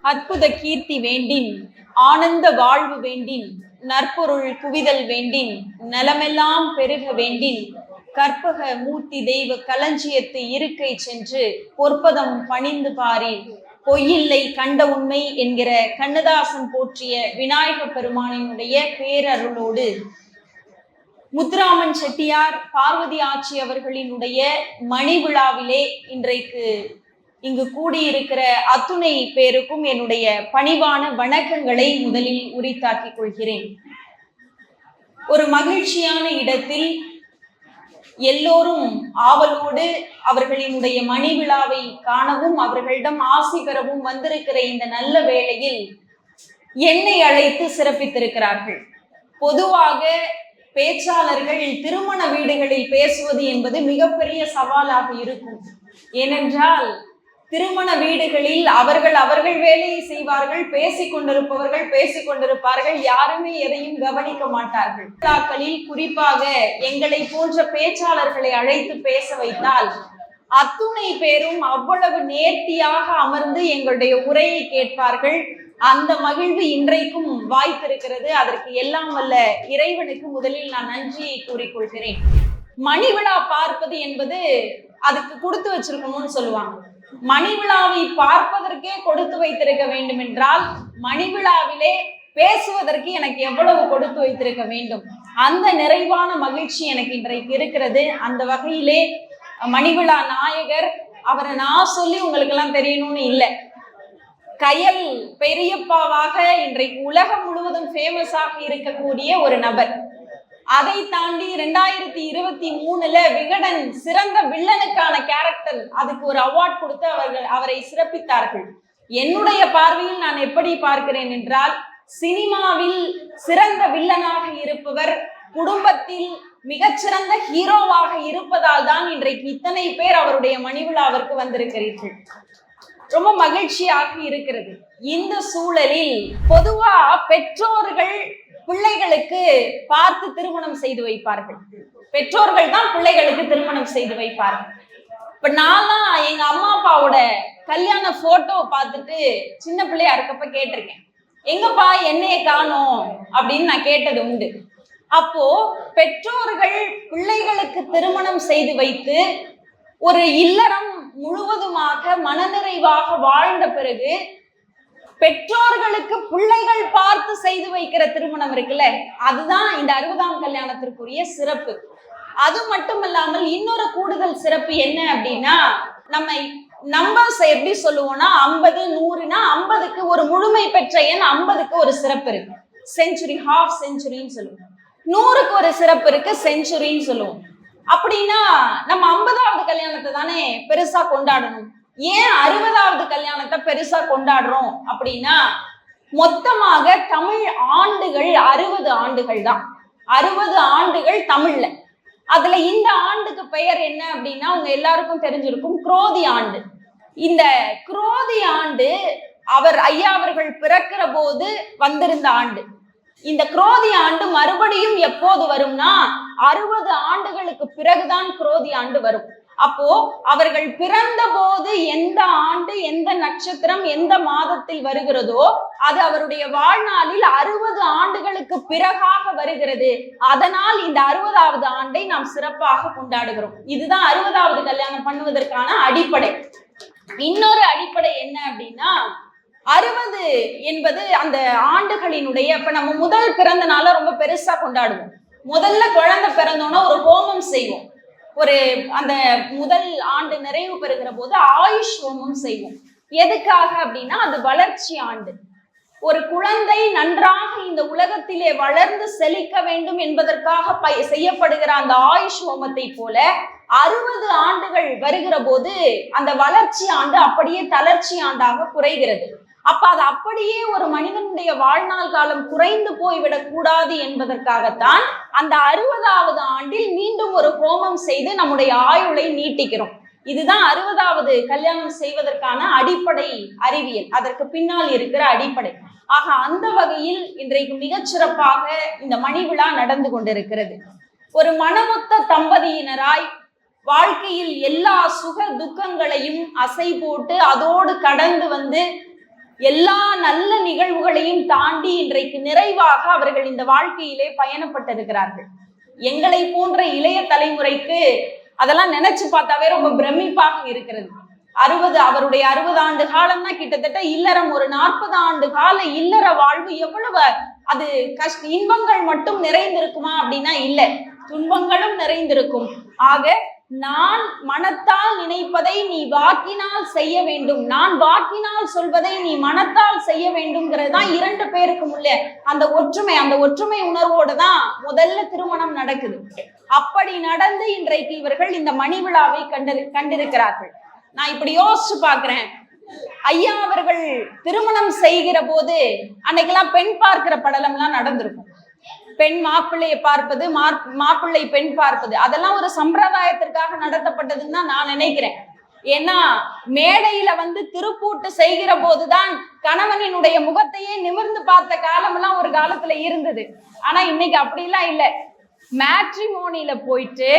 அற்புத கீர்த்தி வேண்டின், ஆனந்த வாழ்வு வேண்டின், நற்பொருள் குவிதல் வேண்டின், நலமெல்லாம் பெருக வேண்டின், கற்பக மூர்த்தி தெய்வ களஞ்சியத்து இருக்கை சென்று பொற்பதம் பணிந்து பாரி, பொய்யில்லை கண்ட உண்மை என்கிற கண்ணதாசன் போற்றிய விநாயக பெருமானினுடைய பேரருளோடு முத்துராமன் செட்டியார் பார்வதி ஆட்சி அவர்களினுடைய மணி விழாவிலே இன்றைக்கு இங்கு கூடியிருக்கிற அத்துணை பேருக்கும் என்னுடைய பணிவான வணக்கங்களை முதலில் உரித்தாக்கிக் கொள்கிறேன். ஒரு மகிழ்ச்சியான இடத்தில் எல்லோரும் ஆவலோடு அவர்களினுடைய மணி விழாவை காணவும் அவர்களிடம் ஆசி பெறவும் வந்திருக்கிற இந்த நல்ல வேளையில் என்னை அழைத்து சிறப்பித்திருக்கிறார்கள். பொதுவாக பேச்சாளர்கள் திருமண வீடுகளில் பேசுவது என்பது மிகப்பெரிய சவாலாக இருக்கும். ஏனென்றால் திருமண வீடுகளில் அவர்கள் வேலையை செய்வார்கள், பேசிக் கொண்டிருப்பார்கள், யாருமே எதையும் கவனிக்க மாட்டார்கள். விழாக்களில் குறிப்பாக எங்களை போன்ற பேச்சாளர்களை அழைத்து பேச வைத்தால் அத்துணை பேரும் அவ்வளவு நேர்த்தியாக அமர்ந்து எங்களுடைய உரையை கேட்பார்கள். அந்த மகிழ்வு இன்றைக்கும் வாய்த்திருக்கிறது. அதற்கு எல்லாம் வல்ல இறைவனுக்கு முதலில் நான் நன்றியை கூறிக்கொள்கிறேன். மணி விழா பார்ப்பது என்பது அதுக்கு கொடுத்து வச்சிருக்கணும்னு சொல்லுவாங்க. மணி விழாவை பார்ப்பதற்கே கொடுத்து வைத்திருக்க வேண்டும் என்றால் மணி விழாவிலே பேசுவதற்கு எனக்கு எவ்வளவு கொடுத்து வைத்திருக்க வேண்டும். அந்த நிறைவான மகிழ்ச்சி எனக்கு இன்றைக்கு இருக்கிறது. அந்த வகையிலே மணி விழா நாயகர், அவரை நான் சொல்லி உங்களுக்கு எல்லாம் தெரியணும்னு இல்லை, கயல் பெரியப்பாவாக இன்றைக்கு உலகம் முழுவதும் ஃபேமஸாக இருக்கக்கூடிய ஒரு நபர். அதை தாண்டி 2023 விகடன் சிறந்த வில்லனுக்கான கேரக்டர், அதுக்கு ஒரு அவார்ட் கொடுத்து அவரை சிறப்பித்தார்கள். என்னுடைய பார்வையில் நான் எப்படி பார்க்கிறேன் என்றால், சினிமாவில் சிறந்த வில்லனாக இருப்பவர் குடும்பத்தில் மிகச்சிறந்த ஹீரோவாக இருப்பதால் தான் இன்றைக்கு இத்தனை பேர் அவருடைய மணி விழாவிற்கு வந்திருக்கிறீர்கள். ரொம்ப மகிழ்ச்சியாக இருக்கிறது. இந்த சூழலில் பொதுவா பெற்றோர்கள் பிள்ளைகளுக்கு பார்த்து திருமணம் செய்து வைப்பார்கள். பெற்றோர்கள் தான் பிள்ளைகளுக்கு திருமணம் செய்து வைப்பார்கள். இப்ப நான்லாம் எங்க அம்மா அப்பாவோட கல்யாண போட்டோ பார்த்துட்டு சின்ன பிள்ளையா இருக்கப்ப கேட்டிருக்கேன், எங்கப்பா என்னைய காணோம் அப்படின்னு நான் கேட்டது உண்டு. அப்போ பெற்றோர்கள் பிள்ளைகளுக்கு திருமணம் செய்து வைத்து ஒரு இல்லறம் முழுவதுமாக மனநிறைவாக வாழ்ந்த பிறகு பெற்றோர்களுக்கு பிள்ளைகள் பார்த்து செய்து வைக்கிற திருமணம் இருக்குல்ல, அதுதான் இந்த 60ஆம் கல்யாணத்திற்குரிய சிறப்பு. அது மட்டுமல்லாமல் இன்னொரு கூடுதல் சிறப்பு என்ன அப்படின்னா, நம்ம நம்பர்ஸ் எப்படி சொல்லுவோம்னா 50, 100னா 50க்கு ஒரு முழுமை பெற்ற எண், 50க்கு ஒரு சிறப்பு இருக்கு, செஞ்சுரி, ஹாஃப் செஞ்சுரின்னு சொல்லுவோம். 100க்கு ஒரு சிறப்பு இருக்கு, செஞ்சுரின்னு சொல்லுவோம். அப்படின்னா நம்ம 50வது கல்யாணத்தை தானே பெருசா கொண்டாடணும். ஏன் 60வது கல்யாணத்தை பெருசா கொண்டாடுறோம் அப்படின்னா, மொத்தமாக தமிழ் ஆண்டுகள் 60 ஆண்டுகள் தான். 60 ஆண்டுகள் தமிழ்ல. அதுல இந்த ஆண்டுக்கு பெயர் என்ன அப்படின்னா, உங்க எல்லாருக்கும் தெரிஞ்சிருக்கும், குரோதி ஆண்டு. இந்த குரோதி ஆண்டு ஐயா அவர்கள் பிறக்கிற போது வந்திருந்த ஆண்டு. இந்த குரோதி ஆண்டு மறுபடியும் எப்போது வரும்னா 60 ஆண்டுகளுக்கு பிறகுதான் குரோதி ஆண்டு வரும். அப்போ அவர்கள் பிறந்த போது எந்த ஆண்டு, எந்த நட்சத்திரம், எந்த மாதத்தில் வருகிறதோ அது அவருடைய வாழ்நாளில் 60 ஆண்டுகளுக்கு பிறகாக வருகிறது. அதனால் இந்த 60வது ஆண்டை நாம் சிறப்பாக கொண்டாடுகிறோம். இதுதான் 60வது கல்யாணம் பண்ணுவதற்கான அடிப்படை. இன்னொரு அடிப்படை என்ன அப்படின்னா, 60 என்பது அந்த ஆண்டுகளினுடைய, இப்ப நம்ம முதல் பிறந்த நாளை ரொம்ப பெருசா கொண்டாடுவோம். முதல்ல குழந்தை பிறந்தோன்னா ஒரு ஹோமம் செய்வோம். அந்த முதல் ஆண்டு நிறைவு பெறுகிற போது ஆயுஷ் ஹோமம் செய்வோம். எதுக்காக அப்படின்னா, அது வளர்ச்சி ஆண்டு. ஒரு குழந்தை நன்றாக இந்த உலகத்திலே வளர்ந்து செழிக்க வேண்டும் என்பதற்காக செய்யப்படுகிற அந்த ஆயுஷ் ஹோமத்தை போல 60 ஆண்டுகள் வருகிற போது அந்த வளர்ச்சி ஆண்டு அப்படியே தளர்ச்சி ஆண்டாக குறைகிறது. அப்ப அது அப்படியே ஒரு மனிதனுடைய வாழ்நாள் காலம் குறைந்து போய்விடக் கூடாது என்பதற்காகத்தான் அந்த 60வது ஆண்டில் மீண்டும் ஒரு ஹோமம் செய்து நம்முடைய ஆயுளை நீட்டிக்கிறோம். இதுதான் 60வது கல்யாணம் செய்வதற்கான அடிப்படை அறிவியல், அதற்கு பின்னால் இருக்கிற அடிப்படை. ஆக அந்த வகையில் இன்றைக்கு மிகச்சிறப்பாக இந்த மணி விழா நடந்து கொண்டிருக்கிறது. ஒரு மனமொத்த தம்பதியினராய் வாழ்க்கையில் எல்லா சுக துக்கங்களையும் அசை போட்டு அதோடு கடந்து வந்து எல்லா நல்ல நிகழ்வுகளையும் தாண்டி இன்றைக்கு நிறைவாக அவர்கள் இந்த வாழ்க்கையிலே பயணப்பட்டிருக்கிறார்கள். எங்களை போன்ற இளைய தலைமுறைக்கு அதெல்லாம் நினைச்சு பார்த்தாவே ரொம்ப பிரமிப்பாக இருக்கிறது. அவருடைய 60 ஆண்டு காலம்னா கிட்டத்தட்ட இல்லறம் ஒரு 40 ஆண்டு கால இல்லற வாழ்வு எவ்வளவு அது இன்பங்கள் மட்டும் நிறைந்திருக்குமா அப்படின்னா இல்ல, துன்பங்களும் நிறைந்திருக்கும். ஆக நான் மனத்தால் நினைப்பதை நீ வாக்கினால் செய்ய வேண்டும், நான் வாக்கினால் சொல்வதை நீ மனத்தால் செய்ய வேண்டும்ங்கிறது தான் 2 பேருக்கும் உள்ள அந்த ஒற்றுமை உணர்வோடு தான் முதல்ல திருமணம் நடக்குது. அப்படி நடந்து இன்றைக்கு இவர்கள் இந்த மணி விழாவை கண்டிருக்கிறார்கள். நான் இப்படி யோசிச்சு பாக்குறேன், ஐயா அவர்கள் திருமணம் செய்கிற போது அன்னைக்கெல்லாம் பெண் பார்க்கிற படலம் எல்லாம் நடந்திருக்கும். பெண் மாப்பிள்ளையை பார்ப்பது, மாப்பிள்ளை பெண் பார்ப்பது, அதெல்லாம் ஒரு சம்பிரதாயத்திற்காக நடத்தப்பட்டதுன்னு தான் நான் நினைக்கிறேன். ஏன்னா மேடையில திருப்பூட்டு செய்கிற போதுதான் கணவனினுடைய முகத்தையே நிமிர்ந்து பார்த்த காலம் எல்லாம் ஒரு காலத்துல இருந்தது. ஆனா இன்னைக்கு அப்படிலாம் இல்லை. மேட்ரிமோனியில போயிட்டு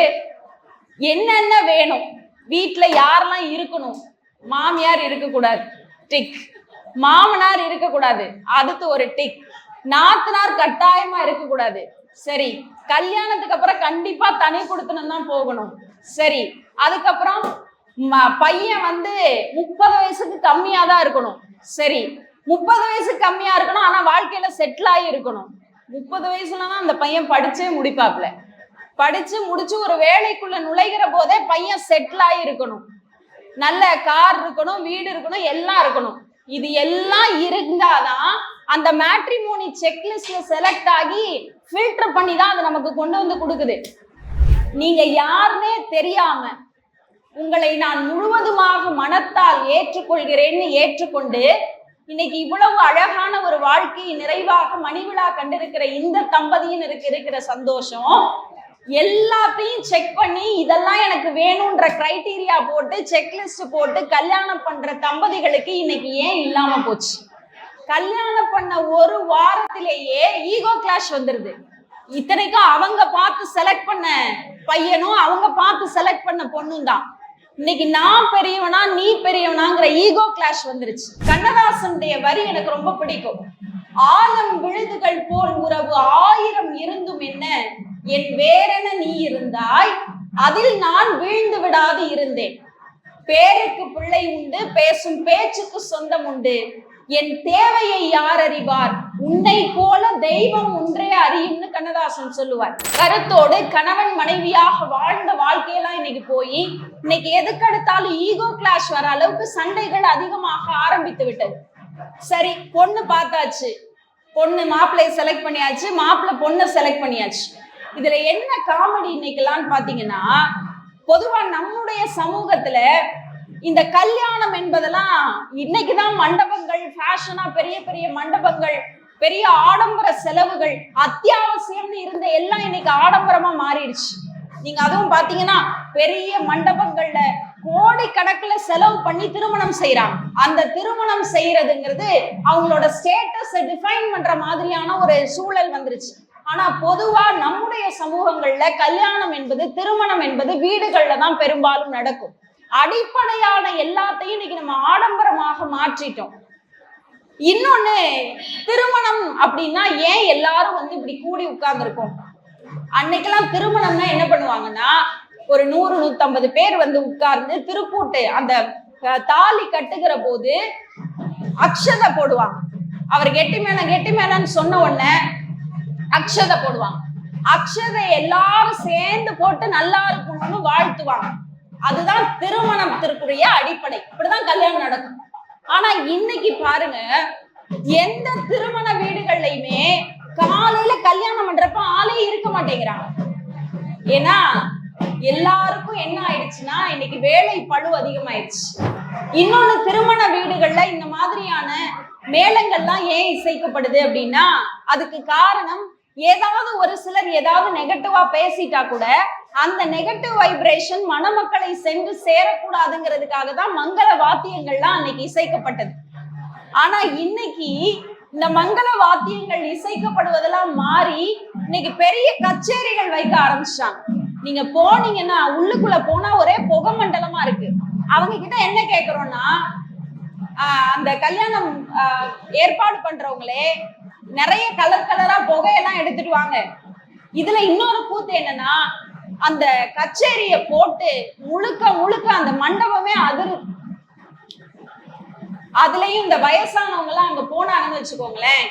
என்னென்ன வேணும், வீட்டுல யாரெல்லாம் இருக்கணும், மாமியார் இருக்கக்கூடாது டிக், மாமனார் இருக்கக்கூடாது அடுத்து ஒரு டிக், நாத்தனார் கட்டாயமா இருக்கக்கூடாது சரி, கல்யாணத்துக்கு அப்புறம் கண்டிப்பா தனி கொடுத்தனும் தான் போகணும் சரி, அதுக்கப்புறம் பையன் 30 வயசுக்கு கம்மியா தான் இருக்கணும் சரி, 30 வயசுக்கு கம்மியா இருக்கணும் ஆனா வாழ்க்கையில செட்டில் ஆகி இருக்கணும். 30 வயசுலதான் அந்த பையன் படிச்சே முடிப்பாப்ல, படிச்சு முடிச்சு ஒரு வேலைக்குள்ள நுழைகிற போதே பையன் செட்டில் ஆகி இருக்கணும், நல்ல கார் இருக்கணும், வீடு இருக்கணும், எல்லாம் இருக்கணும். இது எல்லாம் இருந்தாதான் அந்த மேட்ரிமோனி செக்லிஸ்ட்ல செலக்ட் ஆகி ஃபில்டர் பண்ணி தான் அது நமக்கு கொண்டு கொடுக்குது. நீங்க யாருன்னே தெரியாம உங்களை நான் முழுவதுமாக மனத்தால் ஏற்றுக்கொள்கிறேன்னு ஏற்றுக்கொண்டு இன்னைக்கு இவ்வளவு அழகான ஒரு வாழ்க்கையை நிறைவாக மணி விழா கண்டிருக்கிற இந்த தம்பதியின் இருக்கிற சந்தோஷம் எல்லாத்தையும் செக் பண்ணி இதெல்லாம் எனக்கு வேணும்ன்ற கிரைட்டீரியா போட்டு செக்லிஸ்ட் போட்டு கல்யாணம் பண்ற தம்பதிகளுக்கு இன்னைக்கு ஏன் இல்லாம போச்சு? கல்யாணம் பண்ண ஒரு வாரத்திலேயே ஈகோ கிளாஷ் வந்துருது. இத்தனைக்கும் அவங்க பார்த்து செலக்ட் பண்ண பையனும் அவங்க பார்த்து செலக்ட் பண்ண பொண்ணும் தான். இன்னைக்கு நான் பெரியவனா நீ பெரியவனாங்கிற ஈகோ கிளாஷ் வந்துருச்சு. கண்ணதாசனுடைய வரி எனக்கு ரொம்ப பிடிக்கும். ஆலம் விழுதுகள் போல் உறவு 1000 இருந்தும் என்ன, என் வேறென நீ இருந்தாய், அதில் நான் வீழ்ந்து விடாது இருந்தேன். பேருக்கு பிள்ளை உண்டு, பேசும் பேச்சுக்கு சொந்தம் உண்டு, என் தேவையை யார் அறிவார், உன்னை போல தெய்வம் ஒன்றே அறியும்னு கண்ணதாசன் சொல்லுவார். கருத்தோடு கணவன் மனைவியாக வாழ்ந்த வாழ்க்கையெல்லாம் இன்னைக்கு போய் இன்னைக்கு எதுக்கு எடுத்தாலும் ஈகோ கிளாஷ் வர அளவுக்கு சண்டைகள் அதிகமாக ஆரம்பித்து விட்டது. சரி, பொண்ணு பார்த்தாச்சு, பொண்ணு மாப்பிள்ளையை செலக்ட் பண்ணியாச்சு, மாப்பிள்ளை பொண்ணை செலக்ட் பண்ணியாச்சு. இதுல என்ன காமெடி இன்னைக்கெல்லாம் பாத்தீங்கன்னா, பொதுவா நம்முடைய சமூகத்துல இந்த கல்யாணம் என்பதெல்லாம் இன்னைக்குதான் மண்டபங்கள் ஃபேஷனா, பெரிய பெரிய மண்டபங்கள், பெரிய ஆடம்பர செலவுகள் அத்தியாவசியம்னு இருந்த எல்லாம் இன்னைக்கு ஆடம்பரமா மாறிடுச்சு. நீங்க அதுவும் பாத்தீங்கன்னா பெரிய மண்டபங்கள்ல கோடிக்கணக்குல செலவு பண்ணி திருமணம் செய்யறாங்க. அந்த திருமணம் செய்யறதுங்கிறது அவங்களோட ஸ்டேட்டஸை டிஃபைன் பண்ற மாதிரியான ஒரு சூழல் வந்துருச்சு. ஆனா பொதுவா நம்முடைய சமூகங்கள்ல கல்யாணம் என்பது, திருமணம் என்பது வீடுகள்ல தான் பெரும்பாலும் நடக்கும். அடிப்படையான எல்லாத்தையும் இன்னைக்கு நம்ம ஆடம்பரமாக மாற்றிட்டோம். இன்னொன்னு, திருமணம் அப்படின்னா ஏன் எல்லாரும் இப்படி கூடி உட்கார்ந்து இருக்கோம்? அன்னைக்கெல்லாம் திருமணம்னா என்ன பண்ணுவாங்கன்னா, ஒரு 100-150 பேர் உட்கார்ந்து திருப்பூட்டு அந்த தாலி கட்டுகிற போது அக்ஷதை போடுவாங்க. அவர் கெட்டி மேலன்னு சொன்ன உடனே அக்ஷதை போடுவாங்க. அக்ஷதை எல்லாரும் சேர்ந்து போட்டு நல்லா இருக்கணும்னு வாழ்த்துவாங்க. அதுதான் திருமணத்திற்குரிய அடிப்படை. இப்படிதான் கல்யாணம் நடக்கும். ஆனா இன்னைக்கு பாருங்க, எந்த திருமண வீடுகள்லயுமே காலையில கல்யாணம் பண்றப்ப ஆளே இருக்க மாட்டேங்கிறாங்க. ஏன்னா எல்லாருக்கும் என்ன ஆயிடுச்சுன்னா, இன்னைக்கு வேலை பளு அதிகமாயிடுச்சு. இன்னொன்னு, திருமண வீடுகள்ல இந்த மாதிரியான மேளங்கள்லாம் ஏன் இசைக்கப்படுது அப்படின்னா, அதுக்கு காரணம் ஏதாவது ஒரு சிலர் ஏதாவது நெகட்டிவா பேசிட்டா கூட அந்த நெகட்டிவ் வைப்ரேஷன் மணமக்களை சென்று சேரக்கூடாதுங்கிறதுக்காக தான் மங்கள வாத்தியங்கள்லாம் அன்னைக்கு இசைக்கப்பட்டது. ஆனா இன்னைக்கு இந்த மங்கள வாத்தியங்கள் இசைக்கப்படுவதெல்லாம் மாறி இன்னைக்கு பெரிய கச்சேரிகள் வைக்க ஆரம்பிச்சாங்க. நீங்க போனீங்கன்னா உள்ளுக்குள்ள போனா ஒரே புகை மண்டலமா இருக்கு. அவங்க கிட்ட என்ன கேக்குறோம்னா, அந்த கல்யாணம் ஏற்பாடு பண்றவங்களே நிறைய கலர் கலரா புகையெல்லாம் எடுத்துட்டு வாங்க. இதுல இன்னொரு கூத்து என்னன்னா, அந்த கச்சேரிய போட்டு முழுக்க முழுக்க அந்த மண்டபமே அதிரு. அதுலயும் இந்த வயசானவங்க எல்லாம் அங்க போனாங்கன்னு வச்சுக்கோங்களேன்,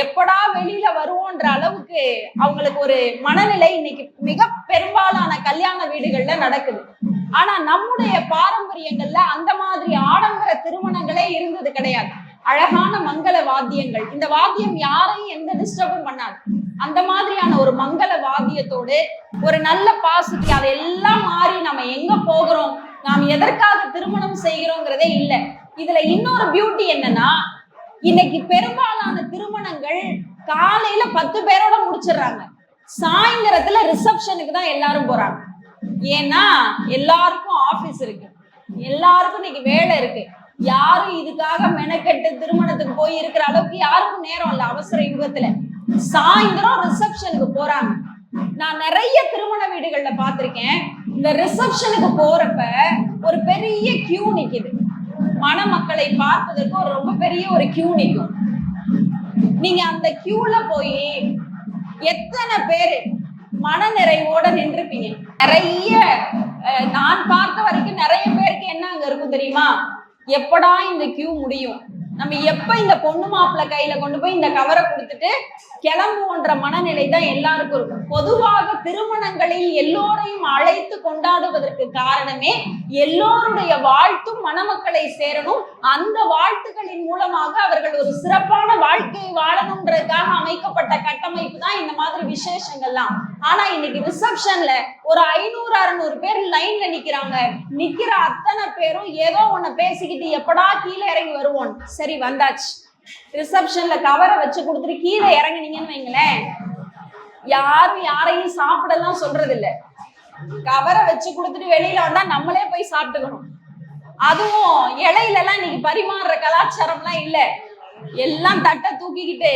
எப்படா வெளியில வருவோன்ற அளவுக்கு அவங்களுக்கு ஒரு மனநிலை இன்னைக்கு மிக பெரும்பாலான கல்யாண வீடுகள்ல நடக்குது. ஆனா நம்முடைய பாரம்பரியங்கள்ல அந்த மாதிரி ஆடம்பர திருமணங்களே இருந்தது கிடையாது. அழகான மங்கள வாத்தியங்கள், இந்த வாத்தியம் யாரையும் எந்த டிஸ்டர்பும் பண்ணாது. அந்த மாதிரியான ஒரு மங்கள வாத்தியத்தோடு ஒரு நல்ல பாசிட்டி, அதெல்லாம் மாறி நம்ம எங்க போகிறோம், நாம் எதற்காக திருமணம் செய்கிறோங்கிறதே இல்லை. இதுல இன்னொரு பியூட்டி என்னன்னா, இன்னைக்கு பெரும்பாலான திருமணங்கள் காலையில 10 பேரோட முடிச்சிடுறாங்க, சாயந்தரத்துல ரிசப்ஷனுக்கு தான் எல்லாரும் போறாங்க. ஏன்னா எல்லாருக்கும் ஆபீஸ் இருக்கு, எல்லாருக்கும் இன்னைக்கு வேலை இருக்கு. யாரும் இதுக்காக மெனக்கெட்டு திருமணத்துக்கு போய் இருக்கிற அளவுக்கு யாருக்கும் நேரம் இல்லை. அவசர யுகத்துல சாயந்தரம் ரிசப்ஷனுக்கு போறாங்க. நான் நிறைய திருமண வீடுகள்ல பார்த்திருக்கேன். இந்த ரிசப்ஷனுக்கு போறப்ப ஒரு பெரிய கியூ நிக்குது. மணமக்களை பார்ப்பதற்கு ஒரு ரொம்ப பெரிய ஒரு கியூ நிக்கும். நீங்க அந்த கியூல போய் எத்தனை பேரு மனநிறைவோட நின்றுப்பீங்க? நிறைய நான் பார்த்த வரைக்கும் நிறைய பேருக்கு என்ன அங்க இருக்கும் தெரியுமா, எப்படா இந்த கியூ முடியும், நம்ம எப்ப இந்த பொண்ணு மாப்பிள்ளை கையில கொண்டு போய் இந்த கவரை கொடுத்துட்டு கிளம்புவோன்ற மனநிலை தான் எல்லாருக்கும் இருக்கும். பொதுவாக திருமணங்களில் எல்லோரையும் அழைத்து கொண்டாடுவதற்கு காரணமே எல்லோருடைய வாழ்த்தும் மணமக்களை சேரணும், அந்த வாழ்த்துக்களின் மூலமாக அவர்கள் ஒரு சிறப்பான வாழ்க்கையை வாழணும்ன்றதுக்காக அமைக்கப்பட்ட கட்டமைப்பு தான் இந்த மாதிரி விசேஷங்கள்லாம். ஆனா இன்னைக்கு ரிசப்ஷன்ல ஒரு 500-600 பேர் லைன்ல நிக்கிறாங்க. நிக்கிற அத்தனை பேரும் ஏதோ ஒண்ணு பேசிக்கிட்டு எப்படா கீழே இறங்கி வருவோம். சரி, வந்தாச்சு. ரிசப்ஷன்ல கவரை வச்சு கொடுத்துட்டு கீழே இறங்கினீங்கன்னு வைங்களேன், யாரும் யாரையும் சாப்பிடலாம் சொல்றது இல்ல. கவரை வச்சு கொடுத்துட்டு வெளியில வந்தா நம்மளே போய் சாப்பிட்டுக்கணும். அதுவும் இலையில எல்லாம் இன்னைக்கு பரிமாறுற கலாச்சாரம்லாம் இல்ல. எல்லாம் தட்டை தூக்கிக்கிட்டு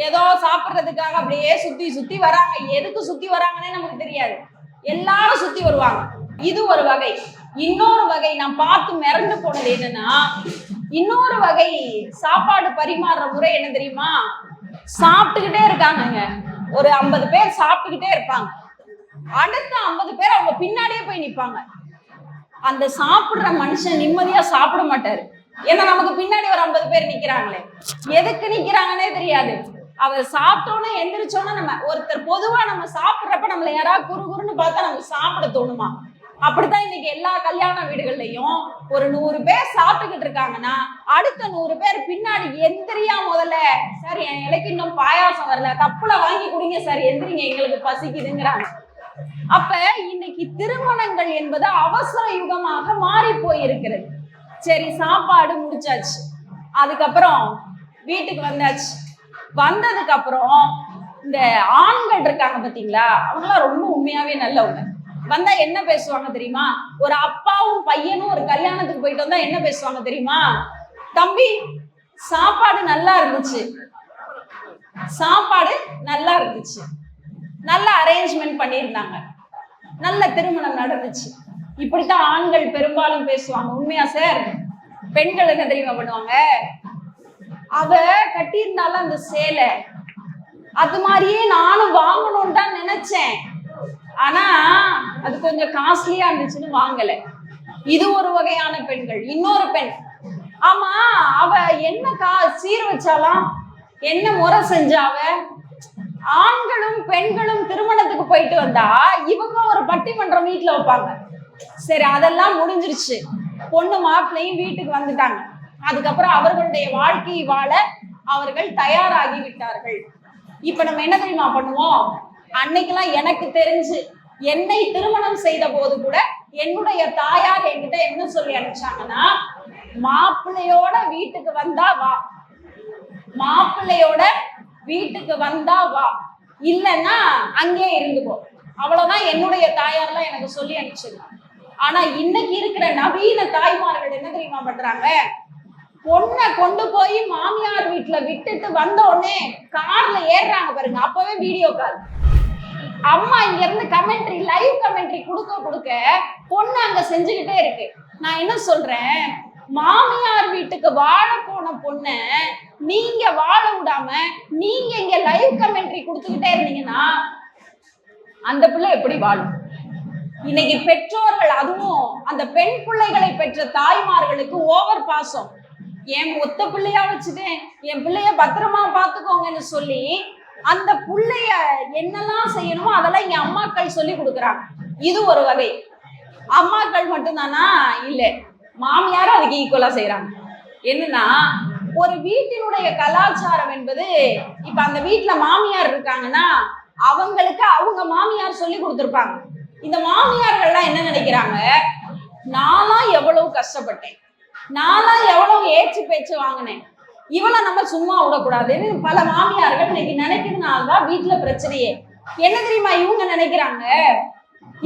ஏதோ சாப்பிடுறதுக்காக அப்படியே சுத்தி சுத்தி வராங்க. எதுக்கு சுத்தி வராங்கன்னே நமக்கு தெரியாது. எல்லாரும் சுத்தி வருவாங்க. இது ஒரு வகை. இன்னொரு வகை நான் பார்த்து மிரண்டு போனது என்னன்னா, இன்னொரு வகை சாப்பாடு பரிமாறுற முறை என்ன தெரியுமா, சாப்பிட்டுக்கிட்டே இருக்காங்க. ஒரு 50 பேர் சாப்பிட்டுக்கிட்டே இருப்பாங்க. அடுத்த 50 பேர் அவங்க பின்னாடியே போய் நிப்பாங்க. அந்த சாப்பிடுற மனுஷன் நிம்மதியா சாப்பிட மாட்டாரு. ஏன்னா நமக்கு பின்னாடி ஒரு 50 பேர் நிக்கிறாங்களே, எதுக்கு நிக்கிறாங்கன்னே தெரியாது. அவர் சாப்பிட்டோன்னு எந்திரிச்சோன்னா, நம்ம ஒருத்தர் பொதுவா நம்ம சாப்பிட்றப்ப நம்மள யாராவது குறுகுறுன்னு பார்த்தா நமக்கு சாப்பிட தோணுமா? அப்படித்தான் இன்னைக்கு எல்லா கல்யாண வீடுகள்லயும் ஒரு 100 பேர் சாப்பிட்டுக்கிட்டு இருக்காங்கன்னா, அடுத்த 100 பேர் பின்னாடி எந்திரியா முதல்ல, சார் என் இலைக்கு இன்னும் பாயாசம் வரல, கப்புல வாங்கி குடிங்க சார், எந்திரிங்க எங்களுக்கு பசிக்குதுங்கிறாங்க. அப்ப இன்னைக்கு திருமணங்கள் என்பது அவசர யுகமாக மாறி போயிருக்கிறது. சரி, சாப்பாடு முடிச்சாச்சு, அதுக்கப்புறம் வீட்டுக்கு வந்தாச்சு. வந்ததுக்கு அப்புறம் இந்த ஆண்கள் இருக்காங்க பாத்தீங்களா, அவங்களாம் ரொம்ப உண்மையாவே நல்லவங்க. வந்தா என்ன பேசுவாங்க தெரியுமா, ஒரு அப்பாவும் பையனும் ஒரு கல்யாணத்துக்கு போயிட்டு வந்தா என்ன பேசுவாங்க தெரியுமா, தம்பி சாப்பாடு நல்லா இருந்துச்சு, சாப்பாடு நல்லா இருந்துச்சு, நல்ல அரேஞ்ச்மெண்ட் பண்ணியிருந்தாங்க, நல்ல திருமணம் நடந்துச்சு. இப்படித்தான் ஆண்கள் பெரும்பாலும் பேசுவாங்க. உண்மையா சார்? பெண்கள் என்ன தெரியுமா பண்ணுவாங்க, அவ கட்டியிருந்தாலும் அந்த சேலை அது மாதிரியே நானும் வாங்கணும்னு தான் நினைச்சேன், ஆனா அது கொஞ்சம் காஸ்ட்லியா இருந்துச்சுன்னு வாங்கல. இது ஒரு வகையான பெண்கள். இன்னொரு பெண், ஆமா அவ என்ன சீர் வச்சாலாம், என்ன முறை செஞ்சாவ. ஆண்களும் பெண்களும் திருமணத்துக்கு போயிட்டு வந்தா இவங்க ஒரு பட்டிமன்றம் வீட்டுல வைப்பாங்க. சரி, அதெல்லாம் முடிஞ்சிருச்சு, பொண்ணு மாப்பிள்ளையும் வீட்டுக்கு வந்துட்டாங்க. அதுக்கப்புறம் அவர்களுடைய வாழ்க்கையை வாழ அவர்கள் தயாராகி விட்டார்கள். இப்ப நம்ம என்ன தெரியுமா பண்ணுவோம், அன்னைக்கெல்லாம் எனக்கு தெரிஞ்சு என்னை திருமணம் செய்த போது கூட என்னுடைய தாயார் என்கிட்ட என்ன சொல்லி அனுப்பிச்சாங்கன்னா, மாப்பிள்ளையோட வீட்டுக்கு வந்தா வா, மாப்பிள்ளையோட வீட்டுக்கு வந்தா வா, இல்லைன்னா அங்கே இருந்துக்கோ. அவ்வளவுதான் என்னுடைய தாயார்லாம் எனக்கு சொல்லி அனுப்பிச்சது. ஆனா இன்னைக்கு இருக்கிற நவீன தாய்மார்கள் என்ன தெரியுமா பண்றாங்க, பொண்ணை கொண்டு போய் மாமியார் வீட்டுல விட்டுட்டு வந்த உடனே கார்ல ஏறுறாங்க பாருங்க, அப்பவே வீடியோ கால். அம்மா இங்க இருந்து கமெண்ட்ரி, லைவ் கமெண்ட்ரி கொடுக்க கொடுக்க பொண்ணு அங்க செஞ்சுக்கிட்டே இருக்கு. நான் என்ன சொல்றேன், மாமியார் வீட்டு வீட்டுக்கு வாழ போன பொண்ண நீங்க வாழ விடாம நீங்க இங்க லைவ் கமெண்ட்ரி கொடுத்துக்கிட்டே இருந்தீங்கன்னா அந்த பிள்ளை எப்படி வாழும்? இன்னைக்கு பெற்றோர்கள், அதுவும் அந்த பெண் பிள்ளைகளை பெற்ற தாய்மார்களுக்கு ஓவர் பாசம். என் ஒத்த பிள்ளையா வச்சுட்டேன், என் பிள்ளைய பத்திரமா பாத்துக்கோங்கன்னு சொல்லி அந்த பிள்ளைய என்னெல்லாம் செய்யணுமோ அதெல்லாம் என் அம்மாக்கள் சொல்லி கொடுக்குறாங்க. இது ஒரு வகை. அம்மாக்கள் மட்டும்தானா? இல்ல, மாமியாரும் அதுக்கு ஈக்குவலா செய்யறாங்க. என்னன்னா, ஒரு வீட்டினுடைய கலாச்சாரம் என்பது, இப்ப அந்த வீட்டுல மாமியார் இருக்காங்கன்னா அவங்களுக்கு அவங்க மாமியார் சொல்லி கொடுத்துருப்பாங்க. இந்த மாமியார்கள்லாம் என்ன நினைக்கிறாங்க, நான்லாம் எவ்வளவு கஷ்டப்பட்டேன், நான்லாம் எவ்வளவு ஏச்சு பேச்சு வாங்கினேன், இவளை நம்ம சும்மா விடக்கூடாதுன்னு பல மாமியார்கள் இன்னைக்கு நினைக்கிறதுனாலதான் வீட்டுல பிரச்சனையே. என்ன தெரியுமா இவங்க நினைக்கிறாங்க,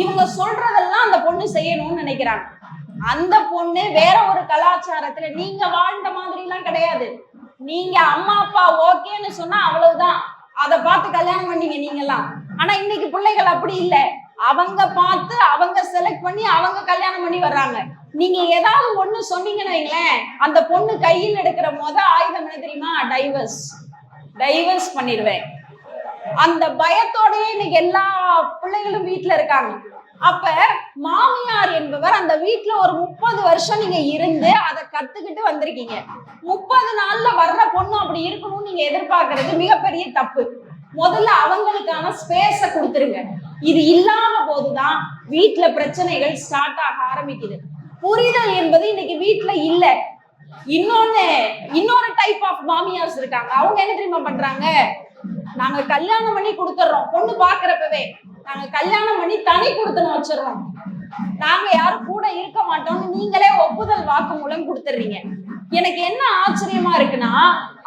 இவங்க சொல்றதெல்லாம் அந்த பொண்ணு செய்யணும்னு நினைக்கிறாங்க. அந்த பொண்ணு வேற ஒரு கலாச்சாரத்துல நீங்க வாழ்ந்த மாதிரி எல்லாம் கிடையாது. நீங்க அம்மா அப்பா ஓகேன்னு சொன்னா அவ்வளவுதான், அதை பார்த்து கல்யாணம் பண்ணீங்க நீங்கெல்லாம். ஆனா இன்னைக்கு பிள்ளைகள் அப்படி இல்லை, அவங்க பார்த்து அவங்க செலக்ட் பண்ணி அவங்க கல்யாணம் பண்ணி வர்றாங்க. நீங்க ஏதாவது ஒண்ணு சொன்னீங்கன்னு வைங்களேன், அந்த பொண்ணு கையில் எடுக்கிற ஆயுதம் என்ன தெரியுமா? டைவர்ஸ் பண்ணிடுவேன். அந்த பயத்தோடயே இன்னைக்கு எல்லா பிள்ளைகளும் வீட்டுல இருக்காங்க. அப்ப மாமியார் என்பவர் அந்த வீட்டுல ஒரு 30 வருஷம் நீங்க இருந்து அதை கத்துக்கிட்டு வந்திருக்கீங்க. 30 நாள்ல வர்ற பொண்ணு அப்படி இருக்கணும்னு நீங்க எதிர்பார்க்கறது மிகப்பெரிய தப்பு. முதல்ல அவங்களுக்கான ஸ்பேஸ கொடுத்துருங்க. இது இல்லாம போதுதான் வீட்டுல பிரச்சனைகள் ஸ்டார்ட் ஆக ஆரம்பிக்குது. புரிதல் என்பது இன்னைக்கு வீட்டுல இல்ல. இன்னொரு டைப் ஆஃப் மாமியார்ஸ் இருக்காங்க. அவங்க என்ன தெரியுமா பண்றாங்க, நாங்க கல்யாணம் பண்ணி கொடுத்துறோம், பொண்ணு பாக்குறப்பவே நாங்க கல்யாணம் பண்ணி தனி கொடுத்துன்னு வச்சிடறோம், நாங்க யாரும் கூட இருக்க மாட்டோம்னு நீங்களே ஒப்புதல் வாக்கு மூலம் கொடுத்துடுறீங்க. எனக்கு என்ன ஆச்சரியமா இருக்குன்னா,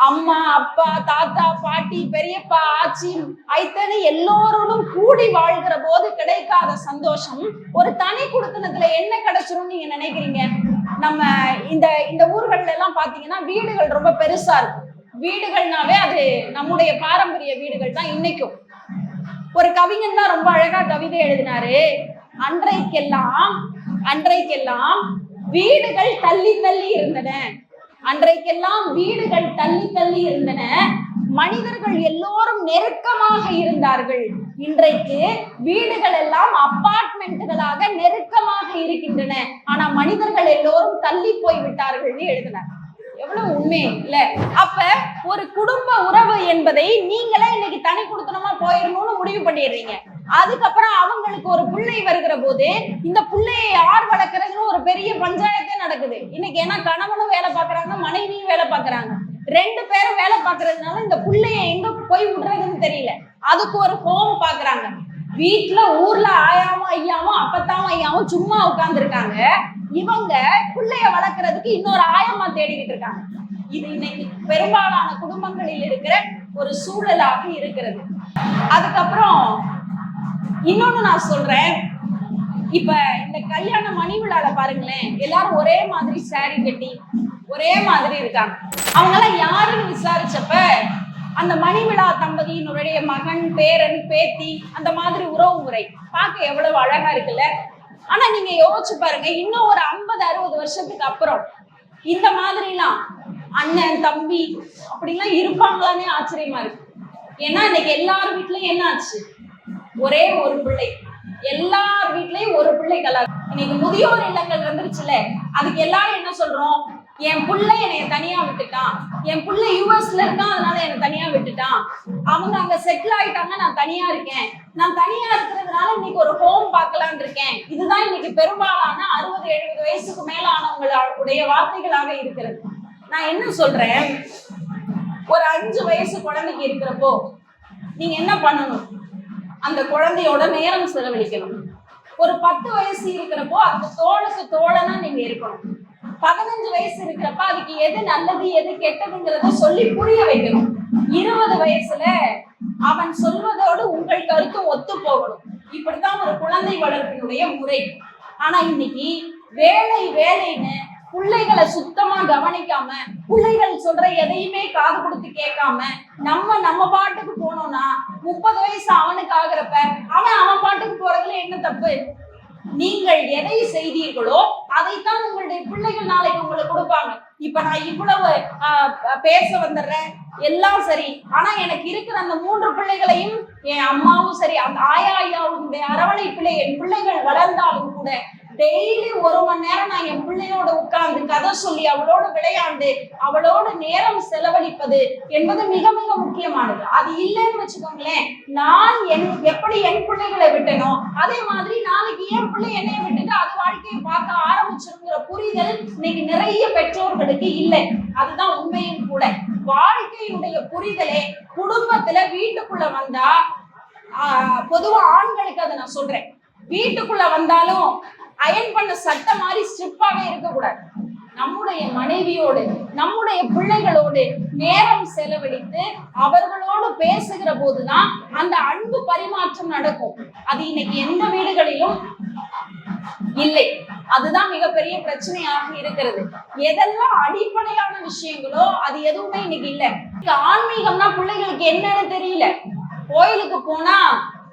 அம்மா அப்பா தாத்தா பாட்டி பெரியப்பா ஆச்சி ஐத்தனை எல்லோரோடும் கூடி வாழ்கிற போது கிடைக்காத சந்தோஷம் ஒரு தனி குடுத்தனத்துல என்ன கிடைச்சிரும் நீங்க நினைக்கிறீங்க? நம்ம இந்த ஊர்கள்ல எல்லாம் பாத்தீங்கன்னா வீடுகள் ரொம்ப பெருசா இருக்கும். வீடுகள்னாவே அது நம்முடைய பாரம்பரிய வீடுகள் தான். இன்னைக்கும் ஒரு கவிஞன் தான் ரொம்ப அழகா கவிதை எழுதினாரு, அன்றைக்கெல்லாம் வீடுகள் தள்ளி தள்ளி இருந்தன, அன்றைக்கெல்லாம் வீடுகள் தள்ளி தள்ளி இருந்தன, மனிதர்கள் எல்லோரும் நெருக்கமாக இருந்தார்கள், இன்றைக்கு வீடுகள் எல்லாம் அபார்ட்மெண்ட்டுகளாக நெருக்கமாக இருக்கின்றன, ஆனா மனிதர்கள் எல்லோரும் தள்ளி போய் விட்டார்கள்னு எழுதினார். எவ்வளவு உண்மை இல்ல? அப்ப ஒரு குடும்ப உறவு என்பதை நீங்களே இன்னைக்கு தனி குடுத்தனமா போயிடணும்னு முடிவு பண்ணிடுறீங்க. அதுக்கப்புறம் அவங்களுக்கு ஒரு பிள்ளை வருகிற போது இந்த பிள்ளையை யார் வளர்க்கறதுன்னு ஒரு பெரிய பஞ்சாயத்தே நடக்குது இன்னைக்கு. ஏன்னா கணவனும் வேலை பாக்குறாங்க, மனைவியும் வேலை பாக்குறாங்க, 2 பேரும் வேலை பாக்குறதுனால இந்த பிள்ளைய எங்க போய் விடுறதுன்னு தெரியல. அதுக்கு ஒரு ஹோம் பாக்குறாங்க. வீட்டுல ஊர்ல ஆயாவும் ஐயாவும் அப்பத்தாவும் ஐயாவும் சும்மா உட்கார்ந்து இருக்காங்க, இவங்க பிள்ளைய வளர்க்கறதுக்கு இன்னொரு ஆயமா தேடிக்கிட்டு இருக்காங்க. இது இன்னைக்கு பெரும்பாலான குடும்பங்களில் இருக்கிற ஒரு சூழலாக இருக்கிறது. அதுக்கப்புறம் இன்னொன்னு நான் சொல்றேன், இப்ப இந்த கல்யாண மணி விழால பாருங்களேன், எல்லாரும் ஒரே மாதிரி சாரி கட்டி ஒரே மாதிரி இருக்காங்க. அவங்க எல்லாம் யாருன்னு விசாரிச்சப்ப அந்த மணி விழா தம்பதியினுடைய மகன் பேரன் பேத்தி அந்த மாதிரி உறவு முறை பார்க்க எவ்வளவு அழகா இருக்குல்ல. ஆனா நீங்க யோசிச்சு பாருங்க, இன்னும் ஒரு 50-60 வருஷத்துக்கு அப்புறம் இந்த மாதிரிலாம் அண்ணன் தம்பி அப்படிலாம் இருப்பாங்களானே ஆச்சரியமா இருக்கு. ஏன்னா இன்னைக்கு எல்லார் வீட்லயும் என்ன ஆச்சு, ஒரே ஒரு பிள்ளை, எல்லார் வீட்லயும் ஒரு பிள்ளை கலாச்சாரம். இன்னைக்கு முதியோர் இல்லங்கள் வந்துருச்சுல, அதுக்கு எல்லாரும் என்ன சொல்றோம், என் பிள்ளை என்னைய தனியா விட்டுட்டான், என் பிள்ளை யூஎஸ்ல இருக்கான் அதனால என்னை தனியா விட்டுட்டான், அவங்க அங்க செட்டில் ஆயிட்டாங்க, நான் தனியா இருக்கேன், நான் தனியா இருக்கிறதுனால இன்னைக்கு ஒரு ஹோம் பார்க்கலான் இருக்கேன். இதுதான் இன்னைக்கு பெரும்பாலான 60-70 வயசுக்கு மேலானவங்களுடைய வார்த்தைகளாக இருக்கிறது. நான் என்ன சொல்றேன், ஒரு 5 வயசு குழந்தைக்கு இருக்கிறப்போ நீங்க என்ன பண்ணணும், அந்த குழந்தையோட நேரம் செலவழிக்கணும். ஒரு 10 வயசு இருக்கிறப்போ அந்த தோளுக்கு தோழனா நீங்க இருக்கணும். 15 வயசு இருக்கிறப்ப அதுக்கு எது நல்லது எது கெட்டதுங்கிறத சொல்லி புரிய வைக்கணும். 20 வயசுல அவன் சொல்வதோடு உங்கள் கருத்தும் ஒத்து போகணும். இப்படித்தான் ஒரு குழந்தை வளர்ப்பினுடைய முறை. ஆனா இன்னைக்கு வேலை வேலைன்னு பிள்ளைகளை சுத்தமா கவனிக்காம, பிள்ளைகள் சொல்ற எதையுமே காது கொடுத்து கேட்காம நம்ம பாட்டுக்கு போனோம்னா 30 வயசு அவனுக்கு ஆகுறப்ப அவன் பாட்டுக்கு போறதுல என்ன தப்பு? நீங்கள் எதை செய்தீர்களோ அதைத்தான் உங்களுடைய பிள்ளைகள் நாளைக்கு உங்களுக்கு கொடுப்பாங்க. இப்ப நான் இவ்வளவு பேச வந்துடுறேன், எல்லாம் சரி, ஆனா எனக்கு இருக்கிற அந்த 3 பிள்ளைகளையும் என் அம்மாவும் சரி, அந்த ஐயாவுடைய அரவணைப்பிலே என் பிள்ளைகள் வளர்ந்தாலும் கூட டெய்லி 1 மணி நேரம் நான் என் பிள்ளையோட உட்கார்ந்து கதை சொல்லி அவளோடு விளையாண்டு அவளோடு நேரம் செலவழிப்பது என்பது மிக மிக முக்கியமானது. அது இல்லைன்னு வச்சுக்கோங்களேன், நான் எப்படி என் பிள்ளைகளை விட்டனோ அதே மாதிரி நாளைக்கு என் பிள்ளை என்னைய விட்டுட்டு அது வாழ்க்கையை பார்க்க ஆரம்பிச்சிருங்கிற புரிதல் இன்னைக்கு நிறைய பெற்றோர்களுக்கு இல்லை. அதுதான் உண்மையும் கூட. வாழ்க்கையுடைய புரிதலே குடும்பத்துல வீட்டுக்குள்ள வந்தா, பொதுவா ஆண்களுக்கு அதை நான் சொல்றேன், வீட்டுக்குள்ள வந்தாலும் அயன் பண்ண சட்டை மாதிரி ஸ்ட்ரிப்பாவே இருக்கக்கூடாது. நம்முடைய மனைவியோடு நம்முடைய பிள்ளைகளோடு நேரம் செலவழித்து அவர்களோடு பேசுகிற போதுதான் அந்த அன்பு பரிமாற்றம் நடக்கும். அது இன்னைக்கு எந்த வீடுகளிலும் இல்லை. அதுதான் மிகப்பெரிய பிரச்சனையாக இருக்கிறது. எதெல்லாம் அடிப்படையான விஷயங்களோ அது எதுவுமே இன்னைக்கு இல்லை. ஆன்மீகம்னா பிள்ளைகளுக்கு என்னன்னு தெரியல. கோயிலுக்கு போனா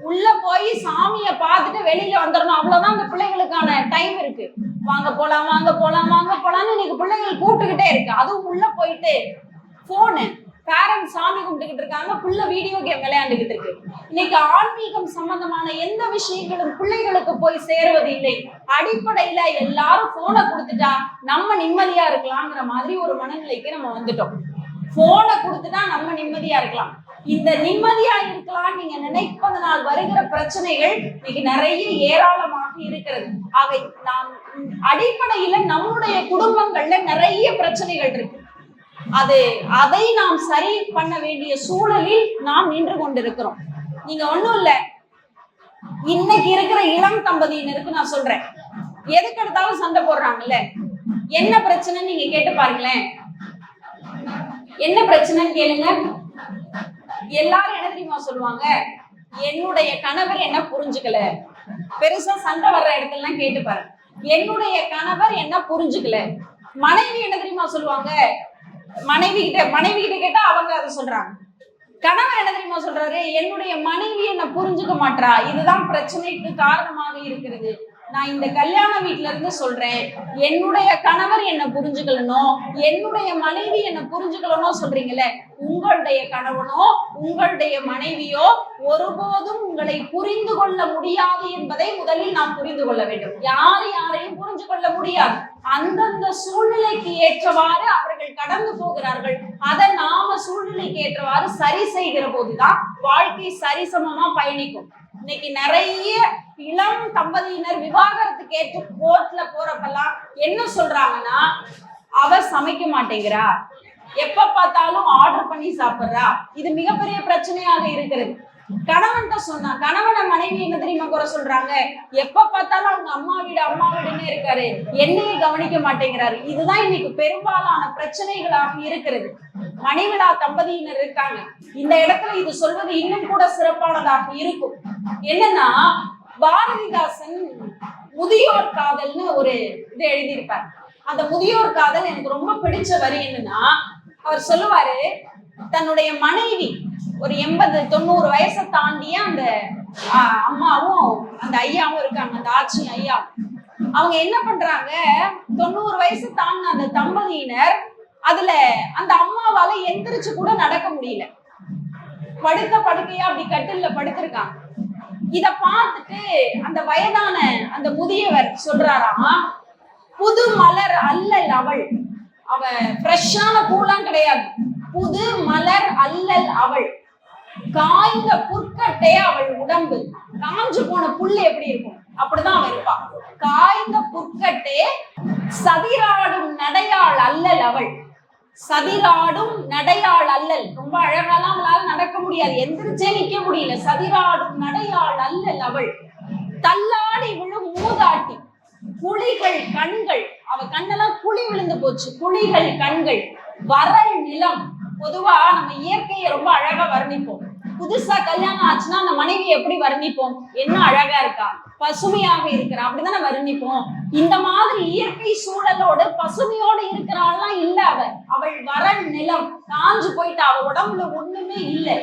உள்ள போய் சாமிய பார்த்துட்டு வெளியில வந்துடணும், அவ்வளவுதான் அந்த பிள்ளைகளுக்கான டைம் இருக்கு. வாங்க போலாம் வாங்க போலாம் வாங்க போலாம்னு இன்னைக்கு பிள்ளைகள் கூப்பிட்டுக்கிட்டே இருக்கு. அதுவும் உள்ள போயிட்டு போனு பேரண்ட்ஸ் சாமி கும்பிட்டுக்கிட்டு இருக்காங்க, பிள்ளை வீடியோ கேம் விளையாண்டுகிட்டு இருக்கு. இன்னைக்கு ஆன்மீகம் சம்பந்தமான எந்த விஷயங்களும் பிள்ளைகளுக்கு போய் சேருவது இல்லை. அடிப்படையில எல்லாரும் போனை கொடுத்துட்டா நம்ம நிம்மதியா இருக்கலாம்ங்கிற மாதிரி ஒரு மனநிலைக்கு நம்ம வந்துட்டோம். போனை கொடுத்துட்டா நம்ம நிம்மதியா இருக்கலாம். இந்த நிம்மதியா இருக்கலாம் நீங்க நினைப்பதனால் வருகிற பிரச்சனைகள் இன்னைக்கு நிறைய ஏராளமாக இருக்கிறது. ஆக நாம் அடிப்படையில நம்முடைய குடும்பங்கள்ல நிறைய பிரச்சனைகள் இருக்கு. அதை நாம் சரி பண்ண வேண்டிய சூழலில் நாம் நின்று கொண்டிருக்கிறோம். நீங்க ஒண்ணும் இல்ல, இன்னைக்கு இருக்கிற இளம் தம்பதியினருக்கு நான் சொல்றேன், எதுக்கு எடுத்தாலும் சண்டை போடுறாங்கல்ல, என்ன பிரச்சனைன்னு நீங்க கேட்டு பாருங்களேன். என்ன பிரச்சனைன்னு கேளுங்க. எல்லாரும் என்ன தெரியுமா சொல்லுவாங்க, என்னுடைய கணவர் என்ன புரிஞ்சுக்கல. பெருசா சண்டை வர்ற இடத்துல கேட்டு பாருங்க, என்னுடைய கணவர் என்ன புரிஞ்சுக்கல. மனைவி என்ன தெரியுமா சொல்லுவாங்க, மனைவி கிட்ட கேட்டா அவங்க அதை சொல்றாங்க. கணவர் என்ன தெரியுமா சொல்றாரு, என்னுடைய மனைவி என்ன புரிஞ்சுக்க மாட்டா. இதுதான் பிரச்சனைக்கு காரணமாக இருக்கிறது. நான் இந்த கல்யாண வீட்டுல இருந்து சொல்றேன், என்னுடைய கணவர் என்ன புரிஞ்சுக்கலனோ என்னுடைய மனைவி என்ன புரிஞ்சுக்கலனோ சொல்றீங்கல்ல, உங்களுடைய கணவனோ உங்களுடைய மனைவியோ ஒருபோதும் உங்களை புரிந்து கொள்ள முடியாது என்பதை முதலில் நாம் புரிந்து கொள்ள வேண்டும். யாரையும் புரிஞ்சு கொள்ள முடியாது. அந்தந்த சூழ்நிலைக்கு ஏற்றவாறு அவர்கள் கடந்து போகிறார்கள். அதை நாம சூழ்நிலைக்கு ஏற்றவாறு சரி செய்கிற போதுதான் வாழ்க்கை சரிசமமா பயணிக்கும். இன்னைக்கு நிறைய இளம் தம்பதியினர் விவாகரத்து கேட்டு கோர்ட்ல போறப்பெல்லாம் என்ன சொல்றாங்கன்னா, அவ சமைக்க மாட்டேங்கிறா, எப்ப பார்த்தாலும் ஆர்டர் பண்ணி சாப்பிடுறா. இது மிகப்பெரிய பிரச்சனையாக இருக்கிறது. கணவன்கிட்ட சொன்னா, கணவனை மனைவி என்ன தெரியுமா குறை சொல்றாங்க, எப்ப பார்த்தாலும் அவங்க அம்மா வீடுன்னு இருக்காரு, என்னையே கவனிக்க மாட்டேங்கிறாரு. இதுதான் இன்னைக்கு பெரும்பாலான பிரச்சனைகளாக இருக்கிறது. மணிவிழா தம்பதியினர் இருக்காங்க, இந்த இடத்துல இது சொல்வது இன்னும் கூட சிறப்பானதாக இருக்கும். என்னன்னா, பாரதிதாசன் முதியோர் காதல்னு ஒரு இது எழுதியிருப்பார். அந்த முதியோர் காதல் எனக்கு ரொம்ப பிடிச்ச வரி என்னன்னா, அவர் சொல்லுவாரு, தன்னுடைய மனைவி ஒரு 80-90 வயசை தாண்டிய அந்த அம்மாவும் அந்த ஐயாவும் இருக்காங்க, அந்த ஆட்சி ஐயா. அவங்க என்ன பண்றாங்க, 90 வயசு தாண்டின அந்த தம்பதியினர் அதுல அந்த அம்மாவால எந்திரிச்சு கூட நடக்க முடியல, படுத்த படுக்கையா அப்படி கட்டில்ல படுத்திருக்காங்க. இத பார்த்துட்டு அந்த வயதான அந்த முதியவர் சொல்றாராம், புது மலர் அல்லல் அவள், அவ ஃப்ரெஷ்ஷான பூலாம் கிடையாது, புது மலர் அல்லல் அவள், காய்ந்த புற்கட்டே அவள் உடம்பு. காஞ்சு போன புல்லு எப்படி இருக்கும் அப்படிதான் அவ இருப்பா. காய்ந்த புற்கட்டே சதிராடும் நடையாள் அல்லல் அவள், சதிராடும் நடையாள் அல்லல். ரொம்ப அழகாலாம் அவளால நடக்க முடியாது, எந்திரிச்சே நிக்க முடியல. சதிராடும் நடையாள் அல்லல் அவள், தள்ளாடி விழும் மூதாட்டி, குழிகள் கண்கள், அவ கண்ணெல்லாம் குழி விழுந்து போச்சு, குழிகள் கண்கள், வறள் நிலம். பொதுவா நம்ம இயற்கையை ரொம்ப அழகா வர்ணிப்போம். புதுசா கல்யாணம் ஆச்சுன்னா அந்த மனைவி எப்படி வர்ணிப்போம், என்ன அழகா இருக்கா, பசுமையாக இருக்கிறா, அப்படிதானே வர்ணிப்போம். இந்த மாதிரி இயற்கை சூழலோடு பசுமையோடு இருக்கிறாள்லாம் இல்ல. அவள் வறள் நிலம், காஞ்சு போயிட்டா, அவ உடம்புல ஒண்ணுமே இல்லை,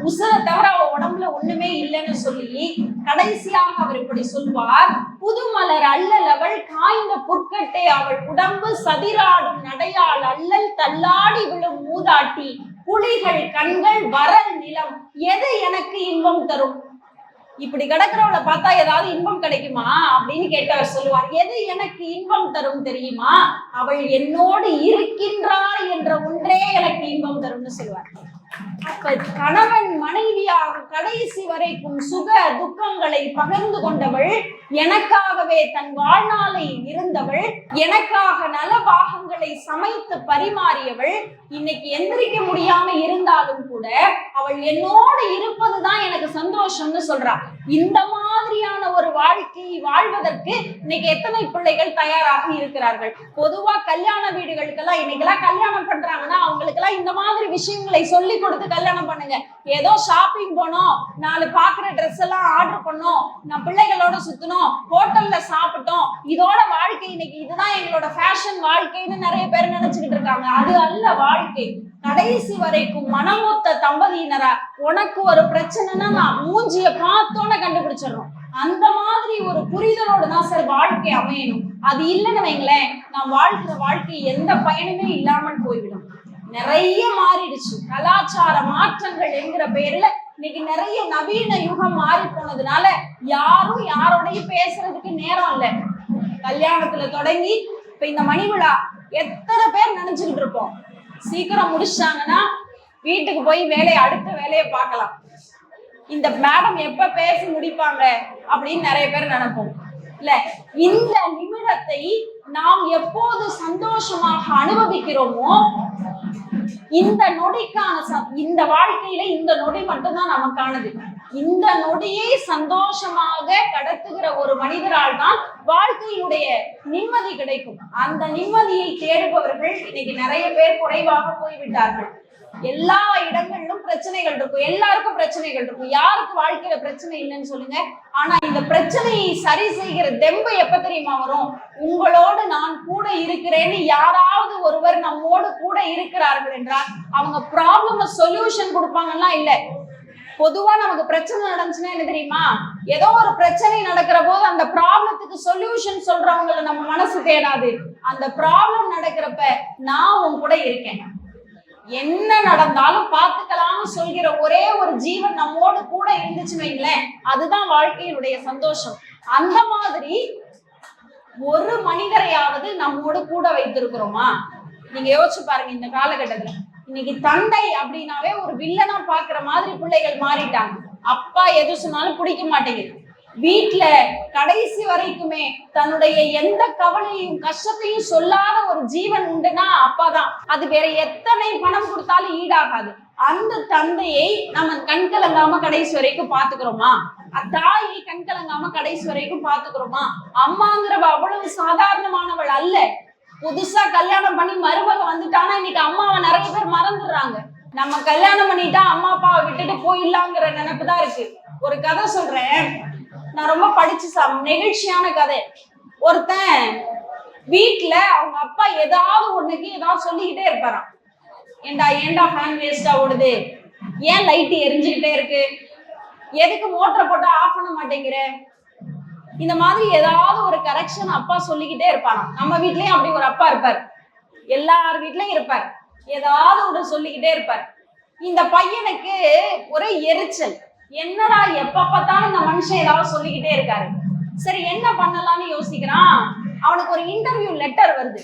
உசுரை தவிர அவ உடம்புல ஒண்ணுமே இல்லைன்னு சொல்லி கடைசியாக அவர் இப்படி சொல்வார், புதுமலர் அல்லல் அவள் காய்ந்த புற்கட்டை அவள் உடம்பு சதிராடும் நடையாள் அல்லல் தள்ளாடி விழும் மூதாட்டி புலிகள் கண்கள் வறள் நிலம், எது எனக்கு இன்பம் தரும்? இப்படி கிடக்கிறவளை பார்த்தா ஏதாவது இன்பம் கிடைக்குமா அப்படின்னு கேட்டவர் சொல்லுவார், எது எனக்கு இன்பம் தரும் தெரியுமா? அவள் என்னோடு இருக்கின்றாள் என்ற ஒன்றே எனக்கு இன்பம் தரும்னு சொல்லுவார். அப்ப கணவன் மனைவியாக கடைசி வரைக்கும் சுக துக்கங்களை பகிர்ந்து கொண்டவள், எனக்காகவே தன் வாழ்நாளை இருந்தவள், எனக்காக நல பாகங்களை சமைத்து பரிமாறியவள், இன்னைக்கு எந்திரிக்க முடியாம இருந்தாலும் கூட அவள் என்னோடு இருப்பதுதான் எனக்கு சந்தோஷம்னு சொல்றா. இந்த மாதிரியான ஒரு வாழ்க்கை வாழ்வதற்கு இன்னைக்கு எத்தனை பிள்ளைகள் தயாராக இருக்கிறார்கள்? பொதுவா கல்யாண வீடுகளுக்கெல்லாம் இன்னைக்கெல்லாம் கல்யாணம் பண்றாங்கன்னா அவங்களுக்கு எல்லாம் இந்த மாதிரி விஷயங்களை சொல்லி கொடுத்து கல்யாணம் பண்ணுங்க. ஏதோ ஷாப்பிங் போனோம், 4 பாக்குற ட்ரெஸ் எல்லாம் ஆர்டர் பண்ணோம், நான் பிள்ளைகளோட சுத்தணும், ஹோட்டல்ல சாப்பிட்டோம், இதோட வாழ்க்கை இன்னைக்கு இதுதான் எங்களோட ஃபேஷன் வாழ்க்கைன்னு நிறைய பேர் நினைச்சுக்கிட்டு இருக்காங்க. அது அல்ல வாழ்க்கை. கடைசி வரைக்கும் மனமொத்த தம்பதியினரா, உனக்கு ஒரு பிரச்சனைன்னா நான் மூஞ்சிய பார்த்தோன்னு கண்டுபிடிச்சிடறோம். அந்த மாதிரி ஒரு புரிதலோடு தான் சார் வாழ்க்கை அமையணும். அது இல்லைன்னு வைங்களேன், நான் வாழ்க்கிற வாழ்க்கை எந்த பயனுமே இல்லாமல் போய்விடும். நிறைய மாறிடுச்சு. கலாச்சார மாற்றங்கள் என்கிற பேர்ல இன்னைக்கு நிறைய நவீன யுகம் மாறி போனதுனால யாரும் யாரோடையும் பேசுறதுக்கு நேரம் இல்லை. கல்யாணத்துல தொடங்கி இப்ப இந்த மணி விழா எத்தனை பேர் நினைச்சுக்கிட்டு இருப்போம், சீக்கிரம் முடிச்சாங்கன்னா வீட்டுக்கு போய் அடுத்த வேலையை பார்க்கலாம், இந்த மேடம் எப்ப பேசி முடிப்பாங்க அப்படின்னு நிறைய பேர் நினைப்போம். இல்ல, இந்த நிமிடத்தை நாம் எப்போது சந்தோஷமாக அனுபவிக்கிறோமோ, இந்த நொடிக்கான இந்த வாழ்க்கையில இந்த நொடி மட்டும்தான் நமக்கானது. இந்த நொடியை சந்தோஷமாக கடத்துகிற ஒரு மனிதரால் தான் வாழ்க்கையினுடைய நிம்மதி கிடைக்கும். அந்த நிம்மதியை தேடுபவர்கள் இன்னைக்கு நிறைய பேர் குறைவாக போய்விட்டார்கள். எல்லா இடங்களிலும் பிரச்சனைகள் இருக்கும், எல்லாருக்கும் பிரச்சனைகள் இருக்கும். யாருக்கு வாழ்க்கையில பிரச்சனை இல்லைன்னு சொல்லுங்க. ஆனா இந்த பிரச்சனையை சரி செய்கிற தெம்பு எப்ப தெரியுமா வரும்? உங்களோடு நான் கூட இருக்கிறேன்னு யாராவது ஒருவர் நம்மோடு கூட இருக்கிறார்கள் என்றால் அவங்க ப்ராப்ளம் சொல்யூஷன் கொடுப்பாங்கன்னா இல்ல. பொதுவா நமக்கு பிரச்சனை நடந்துச்சுன்னா என்ன தெரியுமா, ஏதோ ஒரு பிரச்சனை நடக்கிற போது அந்த ப்ராப்ளத்துக்கு சொல்யூஷன் சொல்றவங்களை நம்ம மனசு தேடாது. அந்த ப்ராப்ளம் நடக்கிறப்ப நான் உன் கூட இருக்கேன், என்ன நடந்தாலும் பார்த்துக்கலாம்னு சொல்கிற ஒரே ஒரு ஜீவன் நம்மோடு கூட இருந்துச்சுன்னு வைங்களேன், அதுதான் வாழ்க்கையினுடைய சந்தோஷம். அந்த மாதிரி ஒரு மனிதரையாவது நம்மோடு கூட வைத்திருக்கிறோமா? நீங்க யோசிச்சு பாருங்க. இந்த காலகட்டத்துல இன்னைக்கு தந்தை அப்படின்னாவே ஒரு வில்லனா பாக்குற மாதிரி பிள்ளைகள் மாறிட்டாங்க. அப்பா எது சொன்னாலும் பிடிக்க மாட்டேங்குது. வீட்டுல கடைசி வரைக்குமே தன்னுடைய எந்த கவலையும் கஷ்டத்தையும் சொல்லாத ஒரு ஜீவன் உண்டுன்னா அப்பா தான். அது வேற எத்தனை பணம் கொடுத்தாலும் ஈடாகாது. அந்த தந்தையை நம்ம கண்கலங்காம கடைசி வரைக்கும் பாத்துக்கிறோமா? தாயை கண்கலங்காம கடைசி வரைக்கும் பாத்துக்கிறோமா? அம்மாங்கிறவ அவ்வளவு சாதாரணமானவள் அல்ல. புதுசா கல்யாணம் பண்ணி மருமக வந்துட்டானா இன்னைக்கு அம்மாவை நிறைய பேர் மறந்துடுறாங்க. நம்ம கல்யாணம் பண்ணிட்டா அம்மா அப்பாவை விட்டுட்டு போயிடலாங்கிற நினைப்பு தான் இருக்கு. ஒரு கதை சொல்றேன், நான் ரொம்ப படிச்சு நெகிழ்ச்சியான கதை. ஒருத்தன் வீட்டுல அவங்க அப்பா ஏதாவது ஒண்ணுக்கு ஏதாவது சொல்லிக்கிட்டே இருப்பாராம். ஏண்டா ஃபேன் வேஸ்டா ஓடுது, ஏன் லைட் எரிஞ்சுக்கிட்டே இருக்கு, எதுக்கு மோட்டரை போட்டா ஆஃப் பண்ண மாட்டேங்கிற, இந்த மாதிரி ஏதாவது ஒரு கரெக்ஷன் அப்பா சொல்லிக்கிட்டே இருப்பாராம். நம்ம வீட்லயும் அப்படி ஒரு அப்பா இருப்பார், எல்லார் வீட்லயும் இருப்பார், ஏதாவது ஒரு சொல்லிக்கிட்டே இருப்பார். இந்த பையனுக்கு ஒரே எரிச்சல், என்னடா எப்ப பார்த்தாலும் இந்த மனுஷன் ஏதாவது சொல்லிக்கிட்டே இருக்காரு. சரி என்ன பண்ணலாம்னு யோசிக்கிறான். அவனுக்கு ஒரு இன்டர்வியூ லெட்டர் வருது.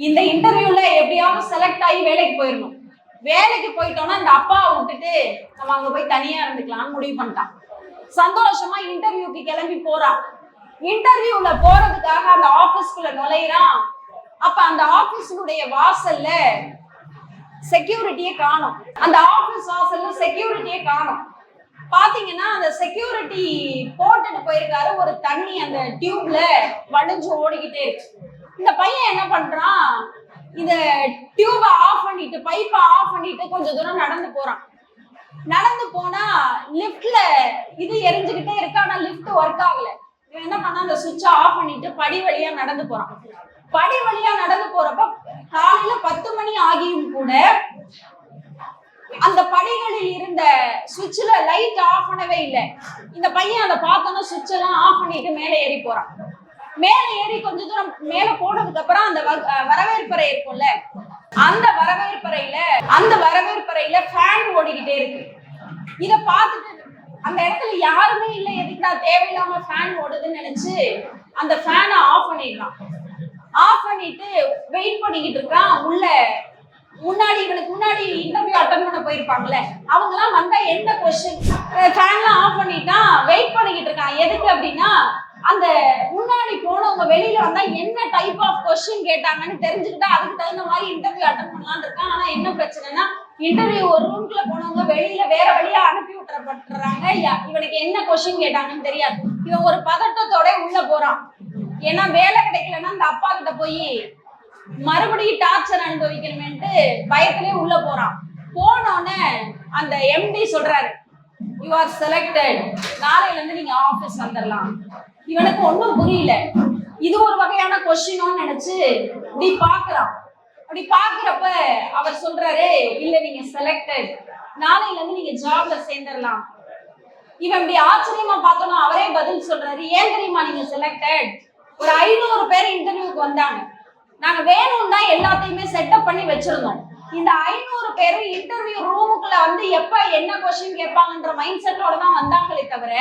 இந்த இன்டர்வியூல எப்படியாவது செலக்ட் ஆகி வேலைக்கு போயிடணும். வேலைக்கு போயிட்டோம்னா இந்த அப்பாவை விட்டுட்டு நம்ம அங்க போய் தனியா இருந்துக்கலாம்னு முடிவு பண்ணிட்டான். சந்தோஷமா இன்டர்வியூக்கு கிளம்பி போறான். இன்டர்வியூல போறதுக்காக அந்த ஆபீஸ்க்குள்ள நுழையிறான். அப்ப அந்த ஆபீஸுடைய வாசல்ல செக்யூரிட்டியே காணும். அந்த ஆபீஸ் வாசல்ல செக்யூரிட்டியே காணும். பாத்தீங்கன்னா அந்த செக்யூரிட்டி போட்டுட்டு போயிருக்காரு ஒரு தண்ணி அந்த டியூப்ல வழிஞ்சு ஓடிக்கிட்டே இருக்கு. இந்த பையன் என்ன பண்றான், இந்த டியூபை ஆஃப் பண்ணிட்டு பைப்பை ஆஃப் பண்ணிட்டு கொஞ்சம் தூரம் நடந்து போறான். நடந்து போனா லிப்ட்ல இது எரிஞ்சுக்கிட்டே இருக்கு, ஆனா லிப்ட் ஒர்க் ஆகல. இவன் என்ன பண்ணா அந்த சுவிட்சை ஆஃப் பண்ணிட்டு படி வழியா நடந்து போறான். படி வழியா நடந்து போறப்ப காலையில 10 மணி மணி ஆகியும் கூட அந்த படிகளில் இருந்த சுவிட்ச்ல லைட் ஆஃப் பண்ணவே இல்லை. இந்த பையன் அதை பார்த்தோன்னா சுவிட்ச் எல்லாம் ஆஃப் பண்ணிட்டு மேலே ஏறி போறான். மேலே ஏறி கொஞ்ச தூரம் மேல போனதுக்கு அப்புறம் அந்த வரவேற்பறை இருக்கும்ல, அந்த வரவேற்பறையில ஃபேன் ஓடிக்கிட்டே இருக்கு. இத பார்த்துட்டு அந்த இடத்துல யாருமே இல்லை, எதுக்குடா தேவையில்லாம ஃபேன் ஓடுதுன்னு நினைச்சு அந்த ஃபேனை ஆஃப் பண்ணிடலாம். ஆஃப் பண்ணிட்டு வெயிட் பண்ணிக்கிட்டு இருக்கான். உள்ள இவனுக்கு முன்னாடி இன்டர்வியூ அட்டன் பண்ண போயிருப்பாங்கல்ல, அவங்க எல்லாம் வந்தா என்ன கொஸ்டின், ஃபேன்லாம் ஆஃப் பண்ணிட்டான், வெயிட் பண்ணிக்கிட்டு இருக்கான். எதுக்கு அப்படின்னா அந்த முன்னாடி போனவங்க வெளியில வந்தா என்ன டைப் ஆஃப் கொஸ்டின் கேட்டாங்கன்னு தெரிஞ்சுக்கிட்டா அதுக்கு தகுந்த மாதிரி இன்டர்வியூ அட்டன் பண்ணலான்னு இருக்கான். ஆனா என்ன பிரச்சனைனா இன்டர்வியூ ஒரு ரூம்குள்ள போனவங்க வெளியில வேற வழியா அனுப்பி விட்டுறப்பட்டுறாங்க. இவனுக்கு என்ன கொஸ்டின் கேட்டாங்கன்னு தெரியாது. இவன் ஒரு பதட்டத்தோட உள்ள போறான். ஏன்னா வேலை கிடைக்கலன்னா அந்த அப்பா கிட்ட போய் மறுபடியும் டார்ச்சர் அனுபவிக்கணும்ட்டு பயத்திலே உள்ள போறான். போனோடனே அந்த எம்டி சொல்றாரு, யூ ஆர் செலக்டட், நாளையில இருந்து நீங்க ஆபீஸ் வந்துடலாம். இவனுக்கு ஒன்றும் புரியல. இது ஒரு வகையான கொஸ்டினோன்னு நினைச்சு இப்படி பாக்குறான். அப்படி பாக்குறப்ப அவர் சொல்றாரு, இல்ல நீங்க செலக்டட், நாளையில இருந்து நீங்க ஜாப்ல சேர்ந்துடலாம். இவன் இப்படி ஆச்சரியமா பார்த்தோம்னா அவரே பதில் சொல்றாரு, ஏன் தெரியுமா நீங்க செலக்டட்? ஒரு 500 பேர் இன்டர்வியூக்கு வந்தாங்க. நாங்க வேணும்னா எல்லாத்தையுமே செட்டப் பண்ணி வச்சிருந்தோம். இந்த 500 பேரும் இன்டர்வியூ ரூமுக்குள்ள வந்து எப்ப என்ன கொஸ்டின் கேட்பாங்கன்ற மைண்ட் செட்டோட தான் வந்தாங்களே தவிர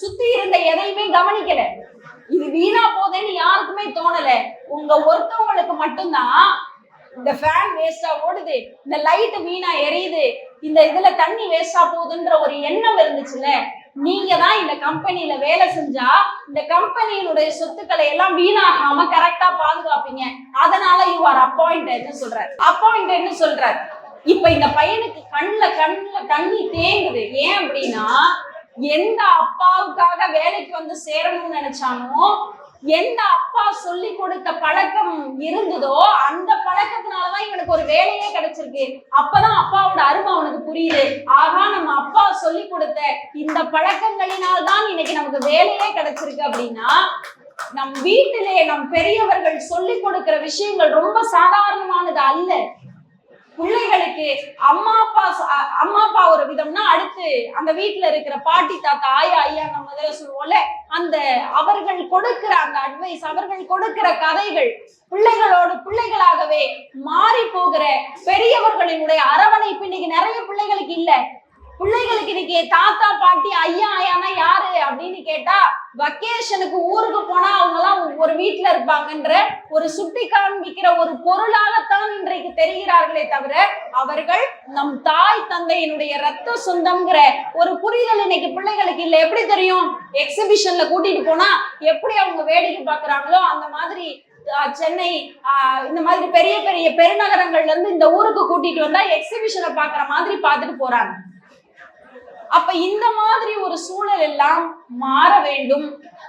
சுத்தி இருந்த எதையுமே கவனிக்கல. இது வீணா போதேன்னு யாருக்குமே தோணல. உங்க ஒருத்தவங்களுக்கு மட்டும்தான் இந்த ஃபேன் வேஸ்டா ஓடுது, இந்த லைட் வீணா எரியுது, இந்த இதுல தண்ணி வேஸ்டா போகுதுன்ற ஒரு எண்ணம் இருந்துச்சுல. நீங்க தான் இந்த கம்பெனில வேலை செஞ்சா இந்த கம்பெனியினுடைய சொத்துக்களை எல்லாம் வீணாகாம கரெக்டா பாதுகாப்பீங்க. அதனால யூ ஆர் அப்பாயிண்டட்னு சொல்றாரு. இப்ப இந்த பையனுக்கு கண்ணுல தண்ணி தேங்குது. ஏன் அப்படின்னா எந்த அப்பாவுக்காக வேலைக்கு வந்து சேரணும்னு நினைச்சானோ, எந்த அப்பா சொல்லி கொடுத்த பழக்கம் இருந்ததோ அந்த பழக்கத்தினாலதான் இவனுக்கு ஒரு வேலையே கிடைச்சிருக்கு. அப்பதான் அப்பாவோட அருமை அவனுக்கு புரியுது. ஆகா, நம்ம அப்பா சொல்லி கொடுத்த இந்த பழக்கங்களினால்தான் இன்னைக்கு நமக்கு வேலையே கிடைச்சிருக்கு. அப்படின்னா நம் வீட்டிலே நம் பெரியவர்கள் சொல்லி கொடுக்கிற விஷயங்கள் ரொம்ப சாதாரணமானது அல்ல. பிள்ளைகளுக்கு அம்மா அப்பா ஒரு விதம்னா அடுத்து அந்த வீட்டுல இருக்கிற பாட்டி தாத்தா ஆயா ஐயா நம்ம முதல்ல சொல்லுவோம்ல, அந்த அவர்கள் கொடுக்கிற அந்த அட்வைஸ், அவர்கள் கொடுக்கிற கதைகள் பிள்ளைகளாகவே மாறி போகிற பெரியவர்களினுடைய அரவணைப்பு இன்னைக்கு நிறைய பிள்ளைகளுக்கு இல்ல. பிள்ளைகளுக்கு இன்னைக்கு தாத்தா பாட்டி ஐயா ஐயானா யாரு அப்படின்னு கேட்டா, வக்கேஷனுக்கு ஊருக்கு போனா அவங்க எல்லாம் ஒரு வீட்டுல இருப்பாங்கன்ற ஒரு சுட்டி காண்பிக்கிற ஒரு பொருளாகத்தான் இன்றைக்கு தெரிகிறார்களே தவிர அவர்கள் நம் தாய் தந்தையினுடைய ரத்த சொந்தம்ங்கிற ஒரு புரிதல் இன்னைக்கு பிள்ளைகளுக்கு இல்லை. எப்படி தெரியும்? எக்ஸிபிஷன்ல கூட்டிட்டு போனா எப்படி அவங்க வேடிக்கை பாக்குறாங்களோ அந்த மாதிரி சென்னை இந்த மாதிரி பெரிய பெரிய பெருநகரங்கள்ல இருந்து இந்த ஊருக்கு கூட்டிட்டு வந்தா எக்ஸிபிஷனை பாக்குற மாதிரி பார்த்துட்டு போறாங்க. அப்ப இந்த மாதிரி ஒரு சூழல் எல்லாம் மாற வேண்டும்.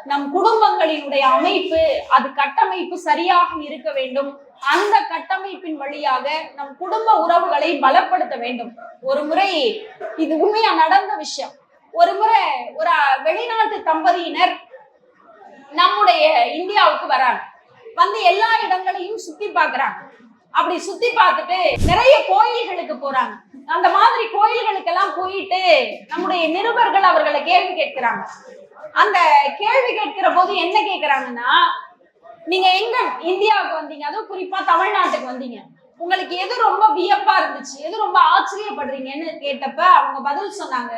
நம் குடும்பங்களினுடைய அமைப்பு, அது கட்டமைப்பு சரியாக இருக்க வேண்டும். அந்த கட்டமைப்பின் வழியாக நம் குடும்ப உறவுகளை பலப்படுத்த வேண்டும். ஒரு முறை, இது உண்மையா நடந்த விஷயம், ஒரு முறை ஒரு வெளிநாட்டு தம்பதியினர் நம்முடைய இந்தியாவுக்கு வராங்க. வந்து எல்லா இடங்களையும் சுத்தி பாக்குறாங்க. அப்படி சுத்தி பார்த்துட்டு நிறைய கோயில்களுக்கு போறாங்க. அந்த மாதிரி கோயில்களுக்கு எல்லாம் போயிட்டு நம்முடைய நிருபர்கள் அவர்களை கேள்வி கேட்கிறாங்க. அந்த கேள்வி கேட்கிற போது என்ன கேட்கிறாங்கன்னா, நீங்க எங்க இந்தியாவுக்கு வந்தீங்க, அதுவும் குறிப்பா தமிழ்நாட்டுக்கு வந்தீங்க, உங்களுக்கு எது ரொம்ப வியப்பா இருந்துச்சு, எது ரொம்ப ஆச்சரியப்படுறீங்கன்னு கேட்டப்ப அவங்க பதில் சொன்னாங்க,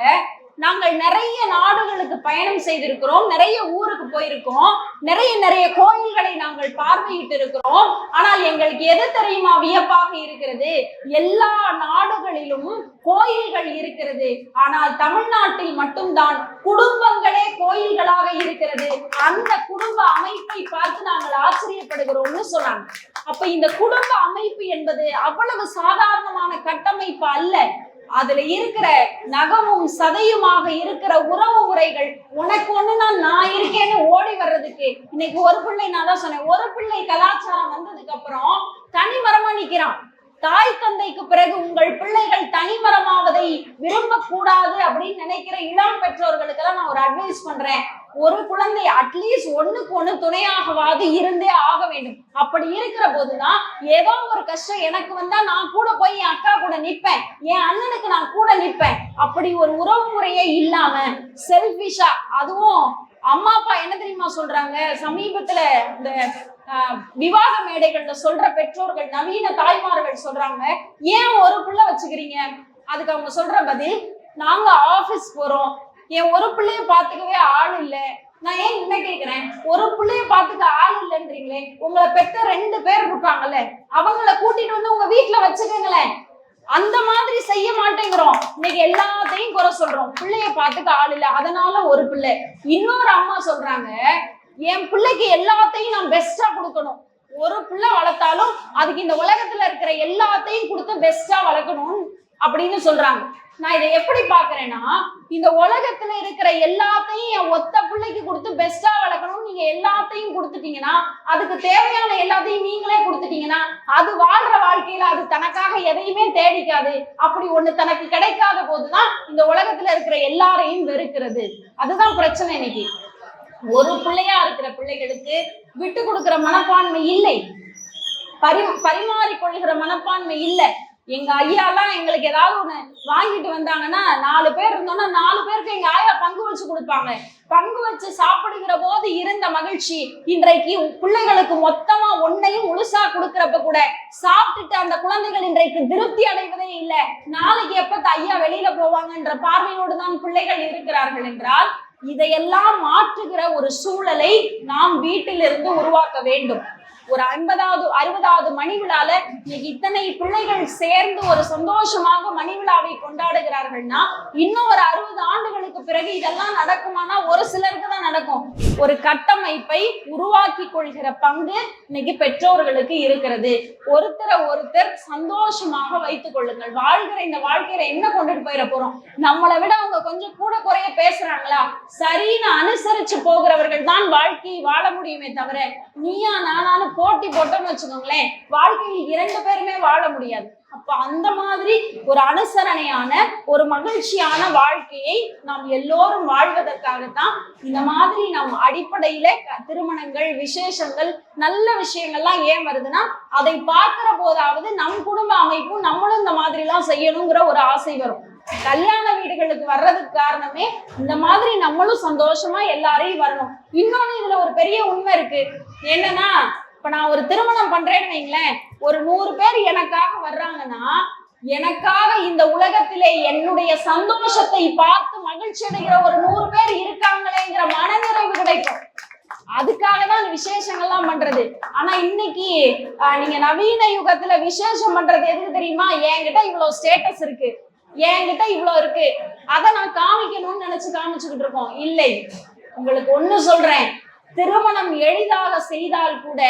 நாங்கள் நிறைய நாடுகளுக்கு பயணம் செய்திருக்கிறோம், நிறைய ஊருக்கு போயிருக்கோம், நிறைய கோயில்களை நாங்கள் பார்வையிட்டு இருக்கிறோம். ஆனால் எங்களுக்கு எது தெரியுமா வியப்பாக இருக்கிறது? எல்லா நாடுகளிலும் கோயில்கள் இருக்கிறது, ஆனால் தமிழ்நாட்டில் மட்டும்தான் குடும்பங்களே கோயில்களாக இருக்கிறது. அந்த குடும்ப அமைப்பை பார்த்து நாங்கள் ஆச்சரியப்படுகிறோம்னு சொன்னாங்க. அப்ப இந்த குடும்ப அமைப்பு என்பது அவ்வளவு சாதாரணமான கட்டமைப்பு அல்ல. அதுல இருக்கிற நகமும் சதையுமாக இருக்கிற உறவு முறைகள், உனக்கு ஒண்ணுனா நான் இருக்கேன்னு ஓடி வர்றதுக்கு. இன்னைக்கு ஒரு பிள்ளை, நான் தான் சொன்னேன், ஒரு பிள்ளை கலாச்சாரம் வந்ததுக்கு அப்புறம் தனிமரமா நிக்கிறான். தாய் தந்தைக்கு பிறகு உங்கள் பிள்ளைகள் தனிமரமாவதை விரும்பக்கூடாது அப்படின்னு நினைக்கிற இளம் பெற்றோர்களுக்கெல்லாம் நான் ஒரு அட்வைஸ் பண்றேன். ஒரு குழந்தை அட்லீஸ்ட் ஒண்ணுக்கு ஒண்ணு துணையாகவாது இருந்தே ஆக வேண்டும். அப்படி இருக்கிற போதுதான் ஏதோ ஒரு கஷ்டம் எனக்கு வந்தா நான் கூட போய் என் அக்கா கூட நிற்பேன், என் அண்ணனுக்கு நான் கூட நிற்பேன். அப்படி ஒரு உறவு முறையே இல்லாம செல்பிஷா, அதுவும் அம்மா அப்பா என்ன தெரியுமா சொல்றாங்க, சமீபத்துல இந்த விவாக மேடைகள்ல சொல்ற பெற்றோர்கள், நவீன தாய்மார்கள் சொல்றாங்க, ஏன் ஒரு பிள்ளை வச்சுக்கிறீங்க? அதுக்கு அவங்க சொல்ற பதில், நாங்க ஆபீஸ் போறோம், என் ஒரு பிள்ளைய பாத்துக்கவே ஆள் இல்லை. நான் ஏன் என்ன கேக்குறேன், ஒரு பிள்ளைய பாத்துக்க ஆள் இல்லைன்றீங்களே, உங்களை பெத்த 2 பேர் இருப்பாங்கல்ல, அவங்கள கூட்டிட்டு வந்து உங்க வீட்டுல வச்சுக்கங்களேன். அந்த மாதிரி செய்ய மாட்டேங்கிறோம். இன்னைக்கு எல்லாத்தையும் குறை சொல்றோம், பிள்ளைய பாத்துக்க ஆள் இல்லை அதனால ஒரு பிள்ளை. இன்னொரு அம்மா சொல்றாங்க, என் பிள்ளைக்கு எல்லாத்தையும் நான் பெஸ்டா கொடுக்கணும். ஒரு பிள்ளை வளர்த்தாலும் அதுக்கு இந்த உலகத்துல இருக்கிற எல்லாத்தையும் கொடுத்து பெஸ்டா வளர்க்கணும் அப்படின்னு சொல்றாங்க. நான் இதை எப்படி பாக்குறேன்னா, இந்த உலகத்துல இருக்கிற எல்லாத்தையும் என் ஒத்த பிள்ளைக்கு கொடுத்து பெஸ்டா வளர்க்கணும். நீங்க எல்லாத்தையும் கொடுத்துட்டீங்கன்னா, அதுக்கு தேவையான எல்லாத்தையும் நீங்களே கொடுத்துட்டீங்கன்னா, அது வாழ்ற வாழ்க்கையில அது தனக்காக எதையுமே தேடிக்காது. அப்படி ஒண்ணு தனக்கு கிடைக்காத போதுதான் இந்த உலகத்துல இருக்கிற எல்லாரையும் வெறுக்கிறது. அதுதான் பிரச்சனை. இன்னைக்கு ஒரு பிள்ளையா இருக்கிற பிள்ளைகளுக்கு விட்டு கொடுக்கிற மனப்பான்மை இல்லை, பரிமாறிக்கொள்கிற மனப்பான்மை இல்லை. எங்க ஐயாலாம் எங்களுக்கு ஏதாவது ஒண்ணு வாங்கிட்டு வந்தாங்கன்னா, 4 பேர் இருந்தோம்னா 4 பேருக்கு எங்க ஆயா பங்கு வச்சு கொடுப்பாங்க. பங்கு வச்சு சாப்பிடுகிற போது இருந்த மகிழ்ச்சி இன்றைக்கு பிள்ளைகளுக்கு மொத்தமா ஒன்னையும் முழுசா கொடுக்கறப்ப கூட சாப்பிட்டுட்டு அந்த குழந்தைகள் இன்றைக்கு திருப்தி அடைவதே இல்லை. நாளைக்கு எப்ப ஐயா வெளியில போவாங்கன்ற பார்வையோடு தான் பிள்ளைகள் இருக்கிறார்கள் என்றால், இதையெல்லாம் மாற்றுகிற ஒரு சூழலை நாம் வீட்டிலிருந்து உருவாக்க வேண்டும். ஒரு 50வது 60வது மணி விழால இன்னைக்கு இத்தனை பிள்ளைகள் சேர்ந்து ஒரு சந்தோஷமாக மணி விழாவை கொண்டாடுகிறார்கள்னா, இன்னும் ஒரு 60 ஆண்டுகளுக்கு பிறகு இதெல்லாம் நடக்குமானா ஒரு சிலருக்கு தான் நடக்கும். ஒரு கட்டமைப்பை உருவாக்கி கொள்கிற பங்கு இன்னைக்கு பெற்றோர்களுக்கு இருக்கிறது. ஒருத்தர் சந்தோஷமாக வைத்துக் கொள்ளுங்கள். வாழ்கிற இந்த வாழ்க்கையில என்ன கொண்டுட்டு போயிட போறோம்? நம்மளை விட அவங்க கொஞ்சம் கூட குறைய பேசுறாங்களா, சரின்னு அனுசரிச்சு போகிறவர்கள் தான் வாழ்க்கையை வாழ முடியுமே தவிர, நீயா நானானு போட்டி போட்டோம்னு வச்சுக்கோங்களேன், வாழ்க்கையில் 2 பேருமே வாழ முடியாது. அப்ப அந்த மாதிரி ஒரு அனுசரணையான ஒரு மகிழ்ச்சியான வாழ்க்கையை நாம் எல்லோரும் வாழ்வதற்காகத்தான் இந்த மாதிரி நம் அடிப்படையில திருமணங்கள், விசேஷங்கள், நல்ல விஷயங்கள்லாம் ஏன் வருதுன்னா, அதை பார்க்கிற போதாவது நம் குடும்ப அமைப்பும் நம்மளும் இந்த மாதிரி எல்லாம் செய்யணுங்கிற ஒரு ஆசை வரும். கல்யாண வீடுகளுக்கு வர்றதுக்கு காரணமே இந்த மாதிரி நம்மளும் சந்தோஷமா எல்லாரையும் வரணும். இன்னொன்னு இதுல ஒரு பெரிய உண்மை இருக்கு. என்னன்னா, இப்ப நான் ஒரு திருமணம் பண்றேன்னு வைங்களேன், ஒரு 100 பேர் எனக்காக வர்றாங்கன்னா, எனக்காக இந்த உலகத்திலே என்னுடைய சந்தோஷத்தை பார்த்து மகிழ்ச்சி அடைகிற ஒரு 100 பேர் இருக்காங்களேங்கிற மனநிறைவு கிடைக்கும். அதுக்காக தான் விசேஷங்கள்லாம் பண்றது. ஆனா இன்னைக்கு நீங்க நவீன யுகத்துல விசேஷம் பண்றது எதுக்கு தெரியுமா? என்கிட்ட இவ்வளவு ஸ்டேட்டஸ் இருக்கு, என்கிட்ட இவ்வளவு இருக்கு, அதை நான் காமிக்கணும்னு நினைச்சு காமிச்சுக்கிட்டு இருக்கோம். இல்லை, உங்களுக்கு ஒண்ணு சொல்றேன், திருமணம் எளிதாக செய்தால் கூட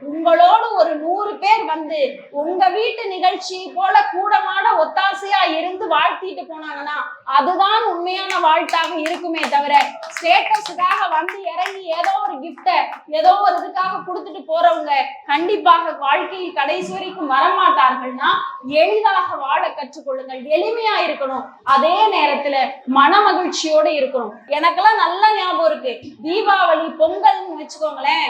உங்களோடு ஒரு 100 பேர் வந்து உங்க வீட்டு நிகழ்ச்சி போல கூடமாட ஒத்தாசையா இருந்து வாழ்த்திட்டு போனாங்கன்னா அதுதான் உண்மையான வாழ்த்தாக இருக்குமே தவிர, ஸ்டேட்டஸுக்காக வந்து இறங்கி ஏதோ ஒரு கிஃப்ட ஏதோ ஒரு இதுக்காக கொடுத்துட்டு போறவங்க கண்டிப்பாக வாழ்க்கையில் கடைசி வரைக்கும் வரமாட்டார்கள்னா, எளிதாக வாழ கற்றுக்கொள்ளுங்கள். எளிமையா இருக்கணும், அதே நேரத்துல மன மகிழ்ச்சியோட இருக்கணும். எனக்கெல்லாம் நல்ல ஞாபகம் இருக்கு, தீபாவளி, பொங்கல் வச்சுக்கோங்களேன்,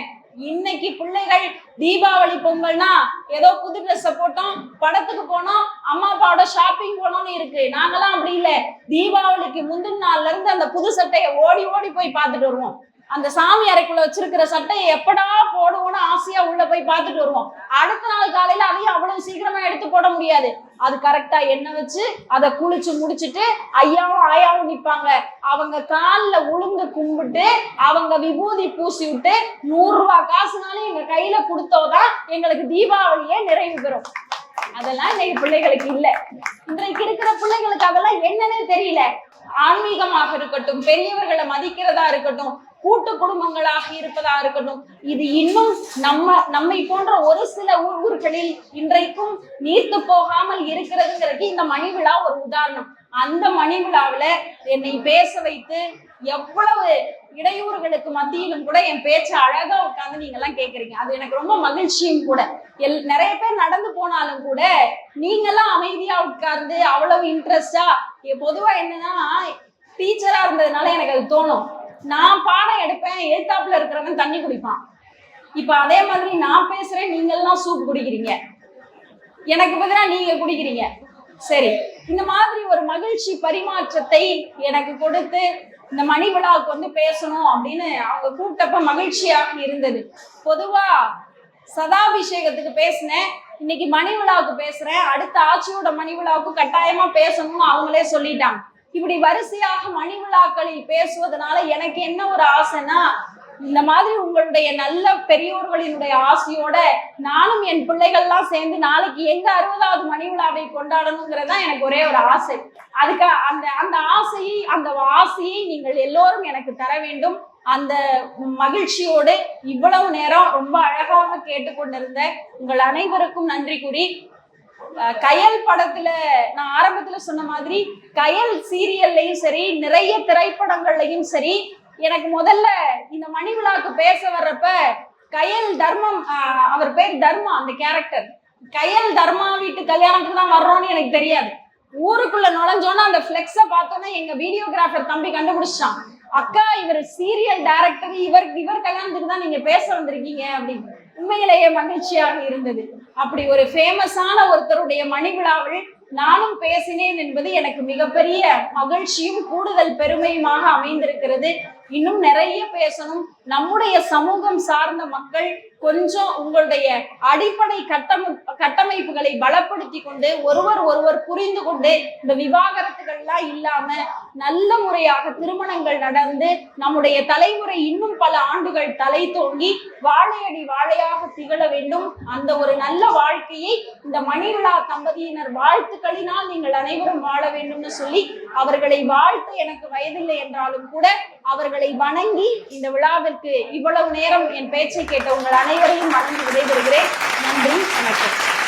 இன்னைக்கு பிள்ளைகள் தீபாவளி பொங்கல்னா ஏதோ புது ட்ரெஸ் போட்டோம், படத்துக்கு போனோம், அம்மா அப்பாவோட ஷாப்பிங் போனோம்னு இருக்கு. நாங்கெல்லாம் அப்படி இல்லை. தீபாவளிக்கு முந்தின நாள்ல இருந்து அந்த புது சட்டையை ஓடி ஓடி போய் பார்த்துட்டு வருவோம். அந்த சாமி அறைக்குள்ள வச்சிருக்கிற சட்டையை எப்படா போடுவோம்னு ஆசையா உள்ள போய் பார்த்துட்டு வருவோம். அடுத்த நாள் காலையில அதையும் அவ்வளவு சீக்கிரமா எடுத்து போட முடியாது. அது கரெக்டா எண்ணெய் வச்சு அதை குளிச்சு முடிச்சுட்டு ஐயாவும் ஆயாவும் நிப்பாங்க. அவங்க காலில் உளுந்து கும்பிட்டு அவங்க விபூதி பூசி விட்டு 100 ரூபாய் காசுனாலும் எங்க கையில கொடுத்தோதான் எங்களுக்கு தீபாவளியே நிறைவு பெறும். அதெல்லாம் இன்னைக்கு பிள்ளைகளுக்கு இல்லை. இன்றைக்கு இருக்கிற பிள்ளைகளுக்கு அதெல்லாம் என்னன்னே தெரியல. ஆன்மீகமாக இருக்கட்டும், பெரியவர்களை மதிக்கிறதா இருக்கட்டும், கூட்டு குடும்பங்களாக இருப்பதா இருக்கட்டும், இது இன்னும் நம்மை போன்ற ஒரு சில ஊர்களில் இன்றைக்கும் நீர்த்து போகாமல் இருக்கிறதுங்கிறதுக்கு இந்த மணி விழா ஒரு உதாரணம். அந்த மணி விழாவில் என்னை பேச வைத்து எவ்வளவு இடையூறுகளுக்கு மத்தியிலும் கூட என் பேச்ச அழகா உட்கார்ந்து நீங்க எல்லாம் கேட்கறீங்க. அது எனக்கு ரொம்ப மகிழ்ச்சியும் கூட. நிறைய பேர் நடந்து போனாலும் கூட நீங்கெல்லாம் அமைதியா உட்கார்ந்து அவ்வளவு இன்ட்ரெஸ்டா, பொதுவா என்னன்னா டீச்சரா இருந்ததுனால எனக்கு அது தோணும், நான் பாடம் எடுப்பேன், எழுத்தாப்புல இருக்கிறவன் தண்ணி குடிப்பான். இப்ப அதே மாதிரி நான் பேசுறேன், நீங்க எல்லாம் சூப் குடிக்கிறீங்க, எனக்கு பதிலா நீங்க குடிக்கிறீங்க. சரி, இந்த மாதிரி ஒரு மகிழ்ச்சி பரிமாற்றத்தை எனக்கு கொடுத்து இந்த மணி விழாவுக்கு வந்து பேசணும் அப்படின்னு அவங்க கூப்பிட்டப்ப மகிழ்ச்சியாக இருந்தது. பொதுவா சதாபிஷேகத்துக்கு பேசினேன், இன்னைக்கு மணி விழாவுக்கு பேசுறேன், அடுத்த ஆட்சியோட மணி விழாவுக்கு கட்டாயமா பேசணும்னு அவங்களே சொல்லிட்டாங்க. இப்படி வரிசையாக மணி விழாக்களில் பேசுவதனால எனக்கு என்ன ஒரு ஆசைன்னா, இந்த மாதிரி உங்களுடைய நல்ல பெரியோர்களினுடைய ஆசையோட நானும் என் பிள்ளைகள்லாம் சேர்ந்து நாளைக்கு எங்க 60வது மணி விழாவை கொண்டாடணுங்கிறதா எனக்கு ஒரே ஒரு ஆசை. அதுக்கு அந்த ஆசையை நீங்கள் எல்லோரும் எனக்கு தர வேண்டும். அந்த மகிழ்ச்சியோடு இவ்வளவு நேரம் ரொம்ப அழகாக கேட்டுக்கொண்டிருந்த உங்கள் அனைவருக்கும் நன்றி கூறி, கயல் படத்துல நான் ஆரம்பத்துல சொன்ன மாதிரி கயல் சீரியல்லையும் சரி, நிறைய திரைப்படங்கள்லையும் சரி, எனக்கு முதல்ல இந்த மணி விழாக்கு பேச வர்றப்ப கயல் தர்மம், அவர் பேர் தர்மா, அந்த கேரக்டர் கயல் தர்மா வீட்டு கல்யாணத்துக்கு தான் வர்றோம்னு எனக்கு தெரியாது. ஊருக்குள்ள நுழைஞ்சோன்னா அந்த பிளெக்ஸ பார்த்தோன்னா எங்க வீடியோகிராஃபர் தம்பி கண்டுபிடிச்சான், அக்கா இவர் சீரியல் டைரக்டர், இவர் கல்யாணத்துக்கு தான் நீங்க பேச வந்திருக்கீங்க அப்படின்னு. உண்மையிலேயே மகிழ்ச்சியாக இருந்தது. அப்படி ஒரு ஃபேமஸான ஒருத்தருடைய மணி விழாவில் நானும் பேசினேன் என்பது எனக்கு மிகப்பெரிய மகிழ்ச்சியும் கூடுதல் பெருமையுமாக அமைந்திருக்கிறது. இன்னும் நிறைய பேசணும். நம்முடைய சமூகம் சார்ந்த மக்கள் கொஞ்சம் உங்களுடைய அடிப்படை கட்டமைப்புகளை பலப்படுத்தி கொண்டு ஒருவர் புரிந்து கொண்டு இந்த விவாகரத்துகள்லாம் இல்லாம நல்ல முறையாக திருமணங்கள் நடந்து நம்முடைய தலைமுறை இன்னும் பல ஆண்டுகள் தலை தோங்கி வாழையடி வாழையாக திகழ வேண்டும். அந்த ஒரு நல்ல வாழ்க்கையை இந்த மணி விழா தம்பதியினர் வாழ்த்துக்களினால் நீங்கள் அனைவரும் வாழ வேண்டும்னு சொல்லி, அவர்களை வாழ்த்து எனக்கு வயதில்லை என்றாலும் கூட அவர்களை வணங்கி இந்த விழாவிற்கு இவ்வளவு நேரம் என் பேச்சை கேட்ட உங்கள் அனைவரையும் வணங்கி விடைபெறுகிறேன். நன்றி, வணக்கம்.